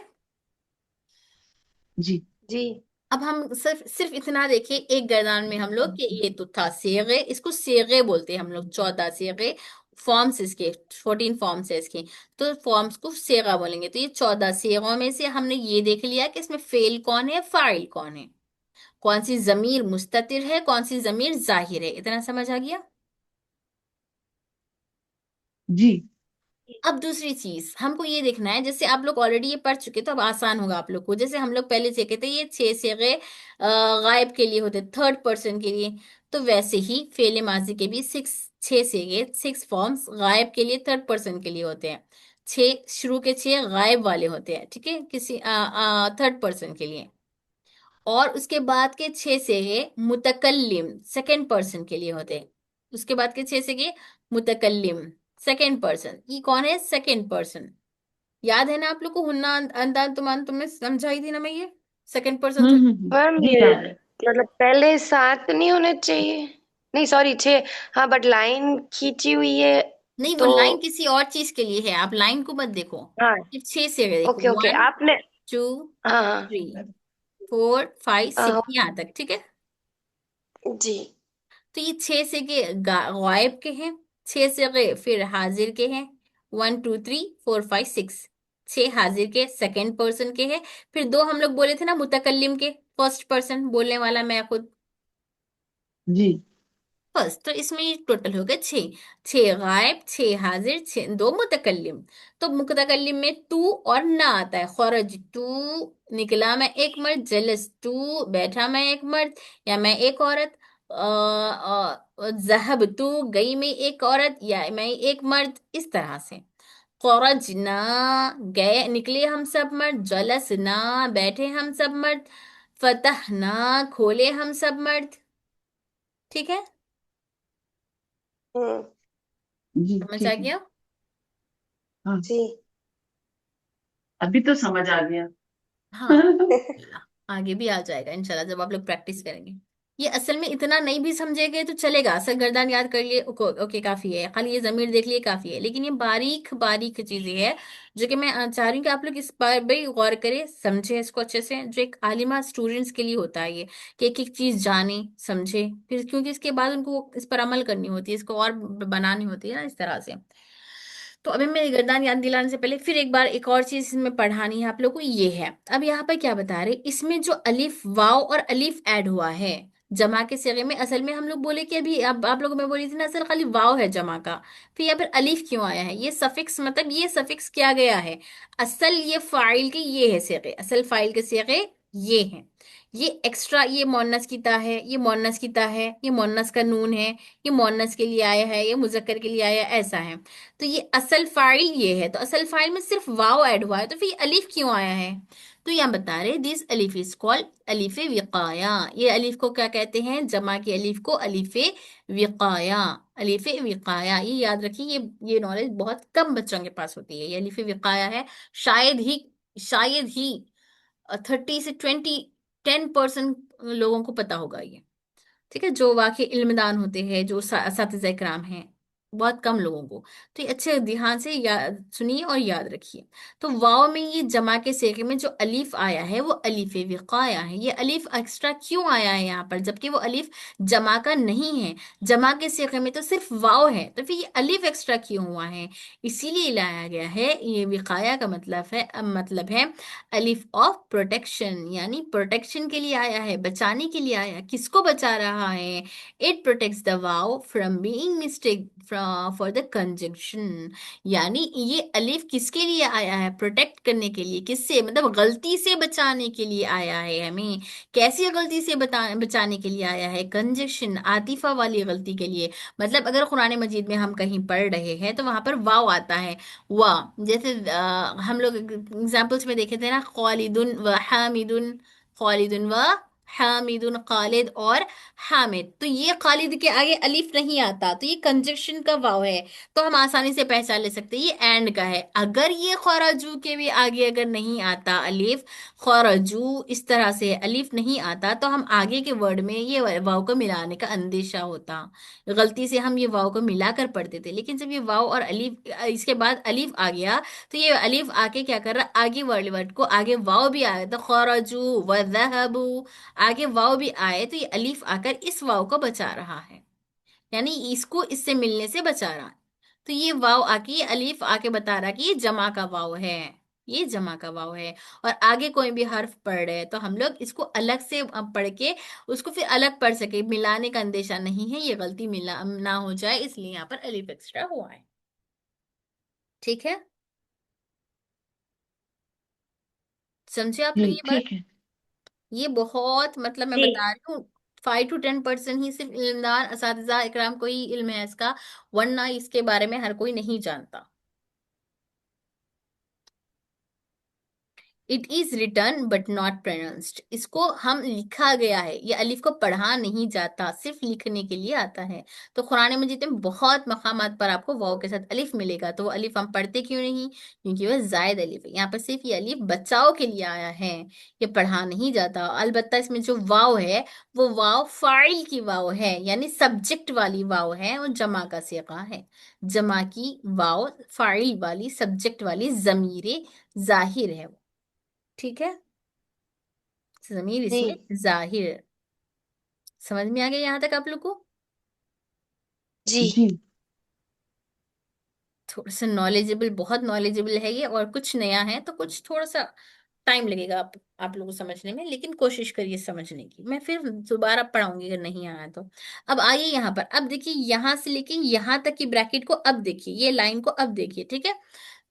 जी जी। अब हम सिर्फ सिर्फ इतना देखें एक गर्दान में हम लोग कि ये तो था सेगे, इसको सेगे बोलते हैं हम लोग, 14 सेगे, फॉर्म्स इसके, 14 फॉर्म्स है इसके, तो फॉर्म्स को सेगा बोलेंगे। तो ये 14 सेगों में से हमने ये देख लिया कि इसमें फेल कौन है, फाइल कौन है, कौन सी जमीर मुस्ततिर है, कौन सी जमीर जाहिर है। इतना समझ आ गया? जी। अब दूसरी चीज हमको ये देखना है, जैसे आप लोग ऑलरेडी ये पढ़ चुके तो अब आसान होगा आप लोग को। जैसे हम लोग पहले सीखे थे ये 6 सिगे गायब के लिए होते, थर्ड पर्सन के लिए, तो वैसे ही फेले माजी के भी 6 सिगे, 6 फॉर्म्स गायब के लिए थर्ड पर्सन के लिए होते हैं। 6 शुरू के 6 गायब वाले होते हैं, ठीक है, किसी थर्ड पर्सन के लिए। और उसके बाद के 6 सिगे मुतकल्लिम सेकंड पर्सन के लिए होते हैं। उसके बाद के 6 सिगे मुतकल्लिम सेकंड पर्सन, ये कौन है, सेकंड पर्सन। याद है ना आप लोग को, हुन्ना अंदान तुमान तुमने समझाई थी ना मैं ये सेकंड पर्सन थर्ड। मैम जी ये याद है। मतलब पहले 7 नहीं होने चाहिए, नहीं सॉरी 6। हाँ बट लाइन खींची हुई है नहीं, वो तो। लाइन किसी और चीज के लिए है, आप लाइन को मत देखो, हाँ सिर्फ 6 सिगे देखो। ओके ओके 1, आपने। 2, हाँ हाँ 3, 4, 5, 6 यहाँ तक, ठीक है। जी। तो ये 6 सिगे गायब के हैं, 6 सिगे फिर हाजिर के हैं। 1, 2, 3, 4, 5, 6, 6 हाजिर के सेकंड पर्सन के हैं। फिर 2 हम लोग बोले थे ना मुतकल्लिम के, फर्स्ट पर्सन बोलने वाला मैं खुद। जी बस, तो इसमें ये टोटल हो गए 6। 6 गायब, 6 हाजिर, 2 मुतकल्लिम। तो मुतकल्लिम में तू और ना आता है, खरज तू, निकला मैं एक मर्द, जलस तू, बैठा मैं एक मर्द या मैं एक औरत, जहब तू, गई मैं एक औरत या मैं एक मर्द, इस तरह से। खरजना, गए निकले हम सब मर्द, जलसना, बैठे हम सब मर्द, फतहना, खोले हम सब मर्द, ठीक है। हम्म। जी समझ आ ठीक है। गया। हाँ, जी। अभी तो समझ आ गया। हाँ, आगे भी आ जाएगा इंशाल्लाह जब आप लोग प्रैक्टिस करेंगे। ये असल में इतना नहीं भी समझेंगे तो चलेगा, असल गर्दान याद कर लिए ओके, ओके काफी है, खाली ये जमीर देख लिए काफी है, लेकिन ये बारीक बारीक चीजें हैं जो कि मैं चाह रही हूँ कि आप लोग इस पर भी गौर करें, समझे इसको अच्छे से, जो एक आलिमा स्टूडेंट्स के लिए होता है ये, कि एक एक चीज जाने समझे, फिर क्योंकि इसके बाद उनको इस पर अमल करनी होती है, इसको और बनानी होती है ना, इस तरह से। तो अभी मैं गर्दान याद दिलाने से पहले फिर एक बार एक और चीज इसमें पढ़ानी है आप लोगों को, ये है अब यहाँ पर क्या बता रहे, इसमें जो अलिफ वाव और अलिफ ऐड हुआ है जमा के सिगे में, असल में हम लोग बोले कि अभी अब आप लोगों में बोली थी ना, असल खाली वाव है जमा का, फिर यहाँ पर अलिफ क्यों आया है, ये सफिक्स, मतलब ये सफिक्स किया गया है। असल ये फाइल के ये है सिगे, असल फाइल के सिगे ये है, ये एक्स्ट्रा, ये मोन्नस की ता है, ये मोन्नस की ता है, ये मोन्नस का नून है, ये मोन्नस के लिए आया है, ये मुजक्कर के लिए आया है, ऐसा है। तो ये असल फाइल ये है, तो असल फाइल में सिर्फ वाव ऐड हुआ है, तो फिर अलीफ क्यों आया है। तो यहाँ बता रहे दिस अलीफ इज कॉल्ड अलीफ विकाया, ये अलीफ को क्या कहते हैं, जमा की अलीफ को अलीफ विकाया, अलीफ विकाया, ये याद रखिए, ये नॉलेज बहुत कम बच्चों के पास होती है, ये अलीफ विकाया है। शायद ही 30 से 20 10% लोगों को पता होगा ये, ठीक है, जो वाकई इल्मदान होते हैं, जो असातिज़ा इकराम हैं, बहुत कम लोगों को। तो ये अच्छे ध्यान से याद सुनिए और याद रखिए। तो वाव में ये जमा के सेखे में जो अलीफ आया है वो अलीफ विकाया है, ये अलीफ एक्स्ट्रा क्यों आया है यहाँ पर, जबकि वो अलीफ जमा का नहीं है, जमा के सेखे में तो सिर्फ वाव है, तो फिर ये अलीफ एक्स्ट्रा क्यों हुआ है, इसीलिए लाया गया है। ये विकाया का मतलब है अलिफ ऑफ प्रोटेक्शन, यानी प्रोटेक्शन के लिए आया है, बचाने के लिए आया है। किसको बचा रहा है, it protects the wow from being mistake for the conjunction, यानी ये अलिफ किसके लिए आया है, प्रोटेक्ट करने के लिए, किससे, मतलब गलती से बचाने के लिए आया है हमें। कैसी गलती से बचाने के लिए आया है, कंजक्शन आतिफा वाली गलती के लिए। मतलब अगर कुरान मजीद में हम कहीं पढ़ रहे हैं तो वहां पर वाव आता है, वाह, जैसे हम लोग एग्जाम्पल्स में देखे थे ना, खालिदुन व हामिदुन, खालिदुन व हामिदुन, खालिद और हामिद, तो ये खालिद के आगे अलिफ नहीं आता, तो ये कंजक्शन का वाव है, तो हम आसानी से पहचान ले सकते हैं ये एंड का है। अगर ये खराजू के भी आगे अगर नहीं आता अलिफ, खराजू इस तरह से अलिफ नहीं आता, तो हम आगे के वर्ड में ये वाव को मिलाने का अंदेशा होता, गलती से हम ये वाव को मिलाकर पढ़ते थे, लेकिन जब ये वाव और अलीफ इसके बाद अलीफ आ गया, तो ये अलीफ आके क्या कर रहा, आगे वर्ड वर्ड को आगे वाव भी आया, तो खरजू व ज़हबू, आगे वाव भी आए, तो ये अलीफ आकर इस वाव को बचा रहा है, यानी इसको इससे मिलने से बचा रहा है। तो ये वाव आके, ये अलीफ आके बता रहा कि ये जमा का वाव है, ये जमा का वाव है। और आगे कोई भी हर्फ पढ़ रहे हैं तो हम लोग इसको अलग से पढ़ के उसको फिर अलग पढ़ सके, मिलाने का अंदेशा नहीं है, ये गलती मिला ना हो जाए, इसलिए यहाँ पर अलीफ एक्स्ट्रा हुआ है। ठीक है, समझे आप लोग जी ये बात? ठीक है। ये बहुत मतलब मैं जी बता रही हूँ, 5 to 10% ही सिर्फ इल्मदार असातिज़ा इकराम को ही इल्म है इसका, वरना इसके बारे में हर कोई नहीं जानता। It is return but not pronounced, इसको हम लिखा गया है, ये अलिफ को पढ़ा नहीं जाता, सिर्फ लिखने के लिए आता है। तो कुरान मजीद में बहुत मकामात पर आपको वाव के साथ अलिफ मिलेगा, तो वो अलिफ हम पढ़ते क्यों नहीं? क्योंकि वह जायद अलिफ है। यहाँ पर सिर्फ ये अलिफ बचाव के लिए आया है, ये पढ़ा नहीं जाता। अलबत्ता इसमें जो वाव है वो वाव फाइल की वाव है, यानी सब्जेक्ट वाली वाव है, और जमा का सीगा है। जमा की वाव फाइल वाली सब्जेक्ट वाली जमीर जाहिर है, ठीक है, जमीर जी इसमें जाहिर। समझ में आ गया यहाँ तक आप लोग को? जी जी थोड़ा सा नॉलेजेबल, बहुत नॉलेजेबल है ये, और कुछ नया है तो कुछ थोड़ा सा टाइम लगेगा आप लोगों को समझने में, लेकिन कोशिश करिए समझने की। मैं फिर दोबारा पढ़ाऊंगी अगर नहीं आया तो। अब आइए यहाँ पर, अब देखिए यहाँ से लेके यहाँ तक की ब्रैकेट को अब देखिए, ये लाइन को अब देखिए, ठीक है।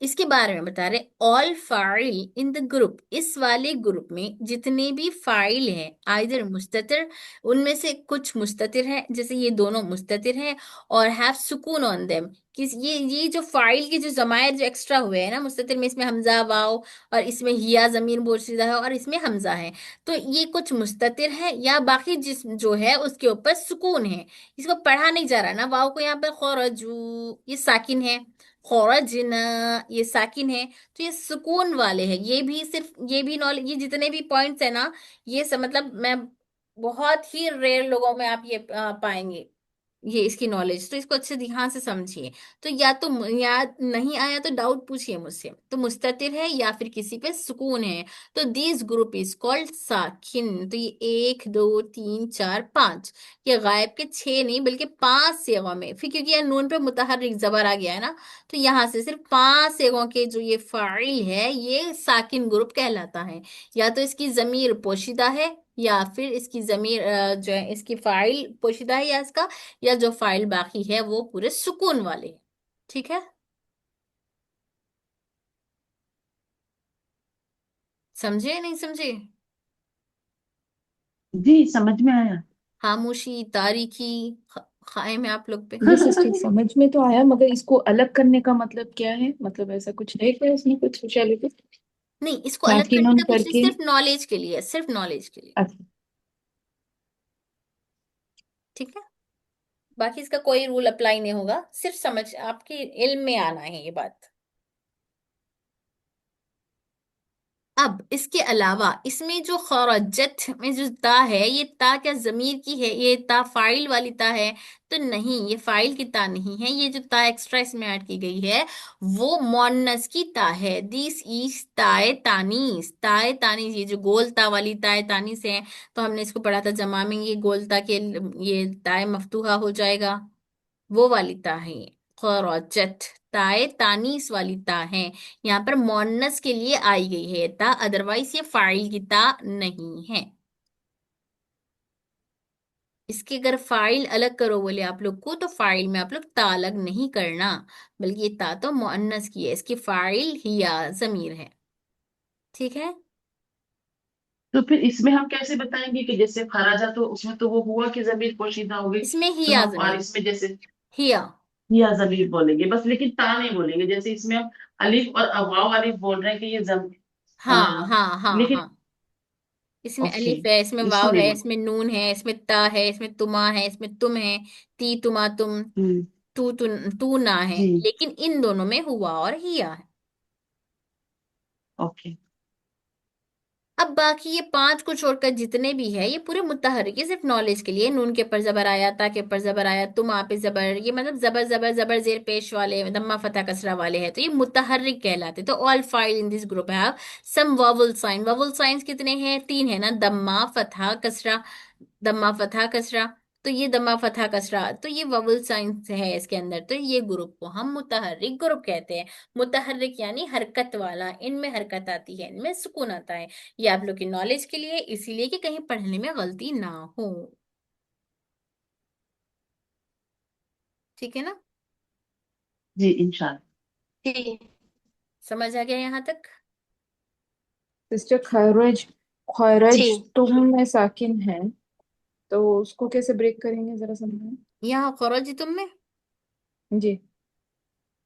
इसके बारे में बता रहे, all file in the group, इस वाले ग्रुप में जितने भी फाइल हैं आइदर मुस्ततिर, उनमें से कुछ मुस्ततिर हैं, जैसे ये दोनों मुस्ततिर हैं, और हैव सुकून ऑन देम, कि ये जो फाइल के जो जमायर जो एक्स्ट्रा हुए हैं ना मुस्ततिर में, इसमें हमजा वाव, और इसमें हिया जमीर पोशीदा है, और इसमें हमजा है, तो ये कुछ मुस्ततिर है, या बाकी जिस जो है उसके ऊपर सुकून है, इसको पढ़ा नहीं जा रहा ना, वाव को यहाँ पर खौरजू ये साकिन है, खौरजना ये साकिन है, तो ये सुकून वाले हैं। ये भी सिर्फ ये भी नॉलेज, ये जितने भी पॉइंट्स है ना, ये सब मतलब मैं बहुत ही रेयर लोगों में आप ये पाएंगे ये इसकी नॉलेज, तो इसको अच्छे ध्यान से समझिए। तो या तो याद नहीं आया तो डाउट पूछिए मुझसे, तो मुस्ततिर है या फिर किसी पे सुकून है, तो दिस ग्रुप इज कॉल्ड साकिन। तो ये 1 2 3 4 5, ये गायब के 6 नहीं बल्कि 5 सेगों में, फिर क्योंकि यार नून पे मुतहर्रिक जबर आ गया है ना, तो यहाँ से सिर्फ 5 सेगों के जो ये फाइल है ये साकिन ग्रुप कहलाता है। या तो इसकी जमीर पोशीदा है, या फिर इसकी जमीर जो है इसकी फाइल पोशीदा है, या इसका, या जो फाइल बाकी है वो पूरे सुकून वाले हैं, ठीक है। समझे नहीं समझे? जी समझ में आया। खामोशी तारीखी कायम है आप लोग पे। जी सिस्टर समझ में तो आया, मगर इसको अलग करने का मतलब क्या है? मतलब ऐसा कुछ है क्या इसमें कुछ स्पेशलिटी? नहीं, इसको अलग साकिन करने ऑन का कुछ नहीं, करके। सिर्फ नॉलेज के लिए, सिर्फ नॉलेज के लिए, अच्छा। ठीक है। बाकी इसका कोई रूल अप्लाई नहीं होगा, सिर्फ समझ आपके इल्म में आना है ये बात। अब इसके अलावा इसमें जो खरजत में जो ता है, ये ता क्या जमीर की है? ये ता फाइल वाली ता है? तो नहीं, ये फाइल की ता नहीं है, ये जो ता एक्स्ट्रा इसमें ऐड की गई है वो मोन्नस की ता है। दिस इज ताए तानीस, ताए तानीस, ये जो गोल ता वाली ताए तानीस है, तो हमने इसको पढ़ा था जमा में, ये गोल ता के ये ताए मफ्तूहा हो जाएगा, वो वाली ता है ये। खरजत ताए तानीस वाली ता है, यहाँ पर मोन्नस के लिए आई गई है ता, अदरवाइज ये फाइल की ता नहीं है। इसके अगर फाइल अलग करो बोले आप लोग को, तो फाइल में आप लोग ता अलग नहीं करना, बल्कि ये ता तो मोन्नस की है, इसकी फाइल हिया जमीर है, ठीक है। तो फिर इसमें हम कैसे बताएंगे कि जैसे खराजा तो उसमें तो वो हुआ कि जमीर पोशीदा हो गई, इसमें तो हिया हम और जमीर, इसमें जैसे हिया। या जमीर बोलेंगे बस, लेकिन ता नहीं बोलेंगे। जैसे इसमें हम अलिफ और वाव अलिफ बोल रहे हैं कि ये हाँ हाँ हाँ लेकिन हाँ, इसमें ओके, अलिफ है, इसमें इसको वाव नहीं है, बोल। इसमें नून है, इसमें ता है, इसमें तुमा है, इसमें तुम है, ती तुमा तुम, हम्म। तू ना है, जी लेकिन इन दोनों में हुआ और हिया है। ओके। अब बाकी ये 5 को छोड़कर जितने भी है ये पूरे मुतहर्रिक है, सिर्फ नॉलेज के लिए। नून के ऊपर जबर आया, ता के ऊपर जबर आया, तुम आ पे जबर, ये मतलब जबर जबर जबर जेर पेश वाले, दम्मा फतह कसरा वाले हैं, तो ये मुतहर्रिक कहलाते। तो all file in this group have some vowel sign. Vowel signs कितने हैं? 3 है ना, दम्मा फतहा कसरा, दम्मा फतहा कसरा, तो ये दम्मा फतहा कसरा, तो ये ववल साइंस है इसके अंदर, तो ये ग्रुप को हम मुतहर्रिक ग्रुप कहते हैं। मुतहर्रिक यानी हरकत वाला, इनमें हरकत आती है, इनमें सुकून आता है। ये आप लोग की नॉलेज के लिए, इसीलिए कि कहीं पढ़ने में गलती ना हो, ठीक है ना। जी इंशाल्लाह। जी। समझ आ गया यहाँ तक? सिस्टर खरज, खरज जी। तुम में साकिन है, तो उसको कैसे ब्रेक करेंगे जरा समझाएं। यहाँ खरज तुम में जी।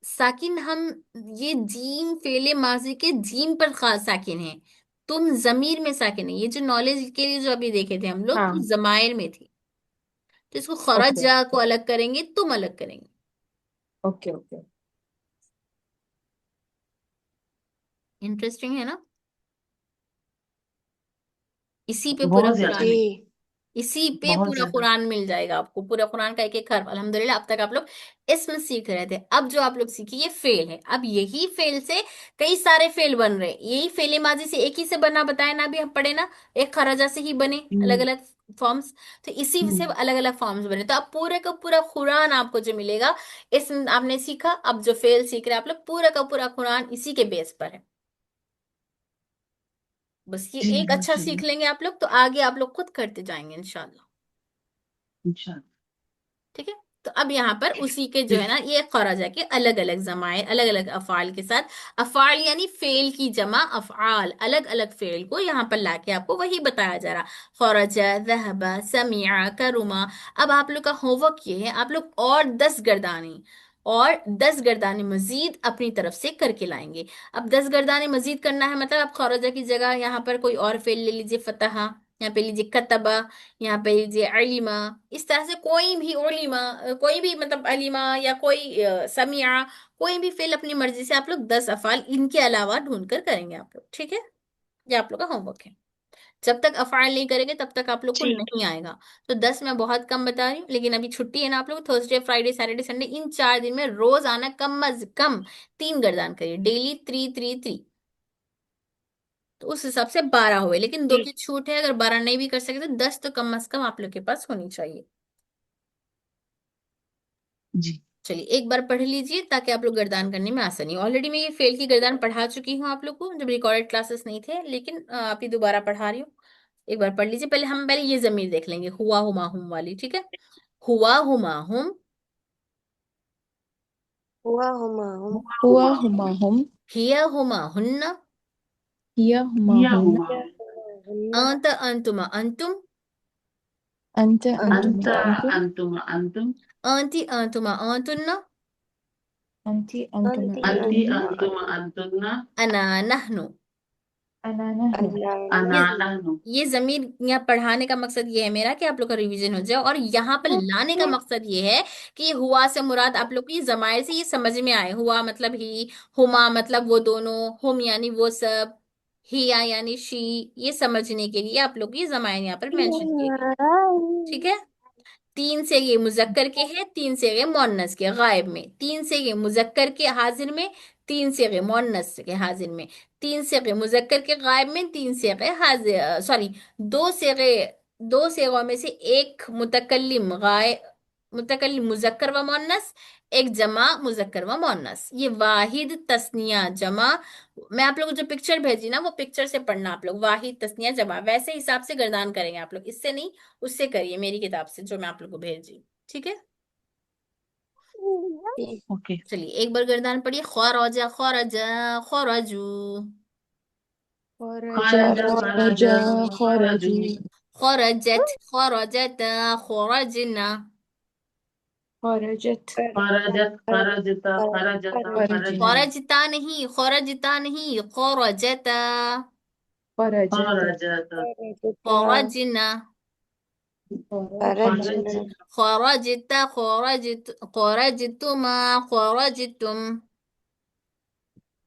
साकिन हम, ये जीम फेले माजी के जीम पर खास साकिन है। तुम जमीर में साकिन है। ये जो नॉलेज के लिए जो अभी देखे थे हम लोग, हाँ। ये जमायर में थी। तो इसको ओके खरजा को अलग करेंगे, तुम अलग करेंगे। Okay okay. इंटरेस्टिंग है ना? इसी पे पूरा बहुत ज्यादा। कुरान है। जी। इसी पे बहुत पूरा ज्यादा। कुरान मिल जाएगा आपको, पूरा कुरान का एक एक हर्फ। अल्हम्दुलिल्लाह अब तक आप लोग इसमें सीख रहे थे। अब जो आप लोग सीखे ये फेल है। अब यही फेल से कई सारे फेल बन रहे हैं। यही फेले माजी से एक ही से बना, बताया ना, अभी हम पढ़े ना, एक खरजा से ही बने अलग हम्म। अलग फॉर्म्स। तो इसी से हम्म। अलग अलग फॉर्म्स बने। तो अब पूरे का पूरा कुरान आपको जो मिलेगा, इसमें आपने सीखा। अब जो फेल सीख रहे हैं आप लोग, पूरा का पूरा कुरान इसी के बेस पर है। बस ये जी एक अच्छा सीख माशाल्लाह। लेंगे आप लोग, तो आगे आप लोग खुद करते जाएंगे इंशाल्लाह। इंशाल्लाह। ठीक है। तो अब यहाँ पर उसी के जो है ना, ये खराजा के अलग अलग जमायर, अलग अलग अफाल के साथ, अफाल यानी फेल की जमा, अफआल अलग अलग फेल को यहाँ पर लाके आपको वही बताया जा रहा। खराजा, ज़हबा, समिया, करुमा। अब आप लोग का होमवर्क ये है, आप लोग और 10 गर्दानी मजीद अपनी तरफ से करके लाएंगे। अब 10 गर्दानी मजीद करना है, मतलब आप खराजा की जगह यहाँ पर कोई और फेल ले लीजिए, फतहा, यहाँ पे लीजिए कतबा, यहाँ पे लीजिए अलीमा। इस तरह से कोई भी उलीमा, कोई भी मतलब अलीमा या कोई समिया, कोई भी फेल अपनी मर्जी से आप लोग 10 अफाल इनके अलावा ढूंढ कर करेंगे आप लोग। ठीक है? ये आप लोग का होमवर्क है। जब तक अफाल नहीं करेंगे तब तक आप लोग को जी। नहीं आएगा। तो 10 मैं बहुत कम बता रही हूँ, लेकिन अभी छुट्टी है ना आप लोग, थर्सडे फ्राइडे सैटरडे संडे, इन 4 दिन में रोज आना, कम अज कम 3 गर्दान करिए डेली, 3 3 3। तो उस हिसाब से 12 हुए, लेकिन दो जी। की छूट है, अगर 12 नहीं भी कर सके तो 10 तो कम अज कम आप लोग के पास होनी चाहिए। जी। चलिए एक बार पढ़ लीजिए ताकि आप लोग गर्दान करने में आसानी। ऑलरेडी मैं ये फेल की गर्दान पढ़ा चुकी हूँ आप लोग को, जब रिकॉर्डेड क्लासेस नहीं थे, लेकिन आप ही दोबारा पढ़ा रही हूँ। एक बार पढ़ लीजिए। पहले ये जमीर देख लेंगे, हुआ हुमा हुम वाली। ठीक है? हुआ हुमा हुम, हुआ हुमा हुम। हुआ हुआ हुआ हुमा हूँ। हम, हिया हुमा हुन्ना, हिया हुमा किया हुन, हुआ या हूँ। हुआ हुन्ना। अंत अंतुमा अंतुम, अंत अंतुम अंत अंत अंतुम, अंतुम अंतुम। अंति अंतुमा अंतुन्ना, अंति अंतुम अंति अंति अंतुम, अंतुमा अंतुम अंतुन्ना। अना नहनु। अनाना हूँ। अन्नाना। ये अनानहनु। ये जमीर यहाँ पढ़ाने का मकसद ये है मेरा कि आप लोग का रिवीजन हो जाए, और यहाँ पर लाने का मकसद ये है कि ये हुआ से मुराद आप लोग की जमायर से ये समझ में आए। हुआ मतलब ही, हुमा मतलब वो दोनों, हुम यानी वो सब, हिया यानी शी। ये समझने के लिए आप लोग ये जमायर यहाँ पर मेंशन किए गए। ठीक है? 3 से ये मुजक्कर के है, 3 से ये मोन्नस के गायब में, 3 से ये मुजक्कर के हाजिर में, 3 से ये मोन्नस के हाजिर में, 3 से ये मुजक्कर के गायब में, 3 से ये हाजिर, सॉरी, 2 से में से एक मुतकल्लिम गायब, मुतकल्लिम मुजक्कर व मोन्नस, एक जमा मुजक्कर व मोन्नस। ये वाहिद तस्निया जमा। मैं आप लोगों को जो पिक्चर भेजी ना, वो पिक्चर से पढ़ना आप लोग, वाहिद तस्निया जमा, वैसे हिसाब से गर्दान करेंगे आप लोग, इससे नहीं, उससे करिए, मेरी किताब से जो मैं आप लोग को भेजी। ठीक है? जी। ओके। चलिए एक बार गर्दान पढ़िए। खौरजा खौरजा खौरजू, खरजा खरज खरज खरजा खरजू। खरजू, खौरजत खौरजत खौरजना, खरजत खरजत खरजत खरजत खरजना, खरजन। खौरजता नहीं खौरजता, खरजत खरजत खौरजना, खरजना, खरज। खरजना। खौरजता खौरजतुमा खौरजतुम।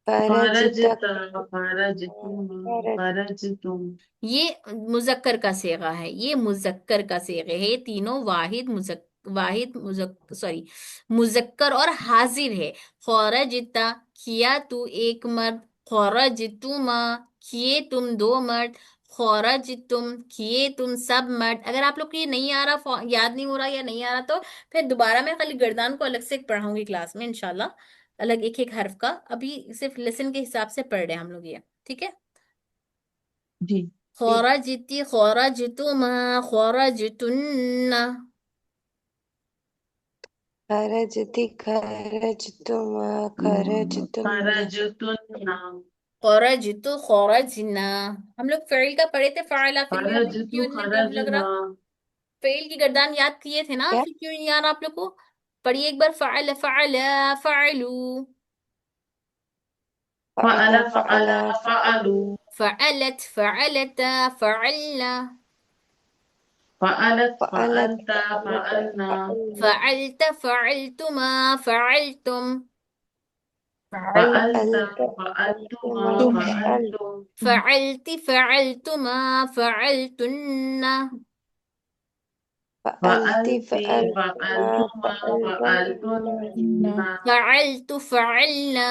खरजता। खरजत खरजतुम खरजतुम। ये मुजक्कर का सेगा है, ये मुजक्कर का सेगा है। ये तीनों मुजक्कर और हाजिर है। खौरजिता, किया तू एक मर्द, खौरजितुमा, किए तुम 2 मर्द, खौरजितुम, किए तुम सब मर्द। अगर आप लोग को ये नहीं आ रहा, याद नहीं हो रहा या नहीं आ रहा, तो फिर दोबारा मैं खाली गर्दान को अलग से पढ़ाऊंगी क्लास में इंशाल्लाह, अलग एक एक हर्फ का। अभी सिर्फ लेसन के हिसाब से पढ़ रहे हैं हम लोग ये। ठीक है? जी। खौरजिती खौरजितुमा खौरजितुन्ना। खरजति खरजतुमा खरजतुन्ना। खरजतुन्ना खरजतु खरजना। हम लोग फेल का पढ़े थे, फाइला फिल या खरजतु मफयूल में, क्या लग रहा? खरजना फेल की गर्दान याद किए थे ना, क्या? फिर क्यों नहीं याद आप लोग को? पढ़िए एक बार, फाइल फाइला फाइलू, फअल फअला फअल फअला फअलु फअलु। फअलत फअलता फअलना, फअलत फअलत फअलत फअलत फअलना फअलना। फअलत फअलतुमा फअलतुम, फअलत फअलत फअलतुमा फअलतुमा फअलतुम। फअलतुम फअलत फअलतुमा फअलतुन्ना, फअलति फअलति फअलतुमा फअलतुमा फअलतुन्ना। फअलतुन्ना फअलत फअलना,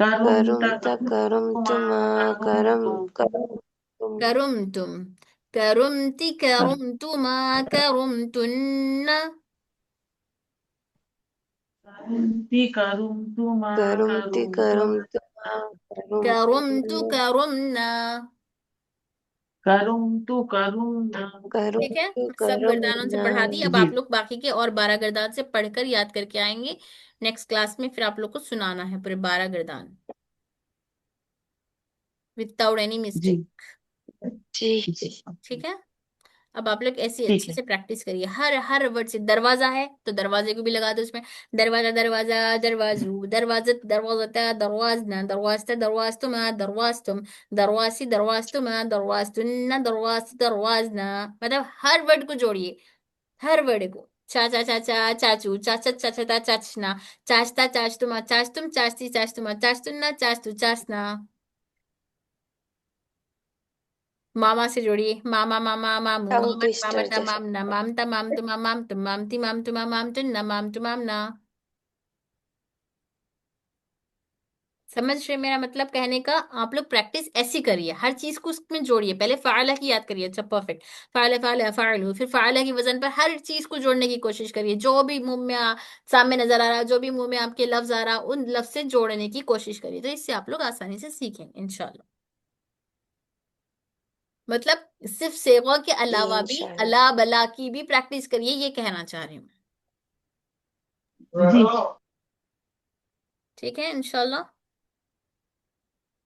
करुम करुम करुम तुम तुम करुम तुम, करुमति, करुम तुमा, करुम तुन्ना, करुमति करुम तुमा करुम तुम करुम तु, करुमना। करुम तू करुम ना। ठीक है, सब करुम गर्दानों से पढ़ा दी। अब जी आप लोग बाकी के और 12 गर्दान से पढ़कर याद करके आएंगे नेक्स्ट क्लास में, फिर आप लोग को सुनाना है पूरे 12 गर्दान विदाउट एनी जी मिस्टेक। जी। ठीक है, अब आप लोग ऐसी ठीक अच्छे है। से प्रैक्टिस करिए, हर हर वर्ड से। दरवाजा है तो दरवाजे को भी लगा दो उसमें, दरवाजा, दरवाजा, दरवाजू, दरवाजत, दरवाजता, दरवाजना, दरवाजता, दरवाजतुमा, दरवाजतुम, दरवासी, दरवाजतुमा, दरवाजतुन्ना, दरवासी, दरवाजना। मतलब हर वर्ड को जोड़िए, हर वर्ड को। चाचा, चाचा, चाचू, चाचा, चाचता, चाचना, चाचता, चाचतुमा, चाचतुम, चाचती, चाचतुमा, चाचतुन्ना, चाचतू, चाचना। मामा से जोड़िए, मामा, मामा, मामू, टंग मामन, ट्विस्टर मामता, जैसा। मामना, मामता, मामतु, मामतु, मामती, मामतु, मामतुन्ना, मामतु, मामना। समझ रहे मेरा मतलब कहने का? आप लोग प्रैक्टिस ऐसी करिए, हर चीज को उसमें जोड़िए। पहले फाला की याद करिए, अच्छा परफेक्ट, फाला, फाला, फालू, फिर फाला की वजन पर हर चीज को जोड़ने की कोशिश करिए। जो भी मुंह में सामने नजर आ रहा है, जो भी मुंह में आपके लफ्ज आ रहा है, उन लफ्ज से जोड़ने की कोशिश करिए, तो इससे आप लोग आसानी से सीखेंगे इंशाल्लाह। मतलब सिर्फ सेवा के जी अलावा भी इंशाल्लाह। अला बला की भी प्रैक्टिस करिए, ये कहना चाह रही हूँ। जी ठीक है इंशाल्लाह।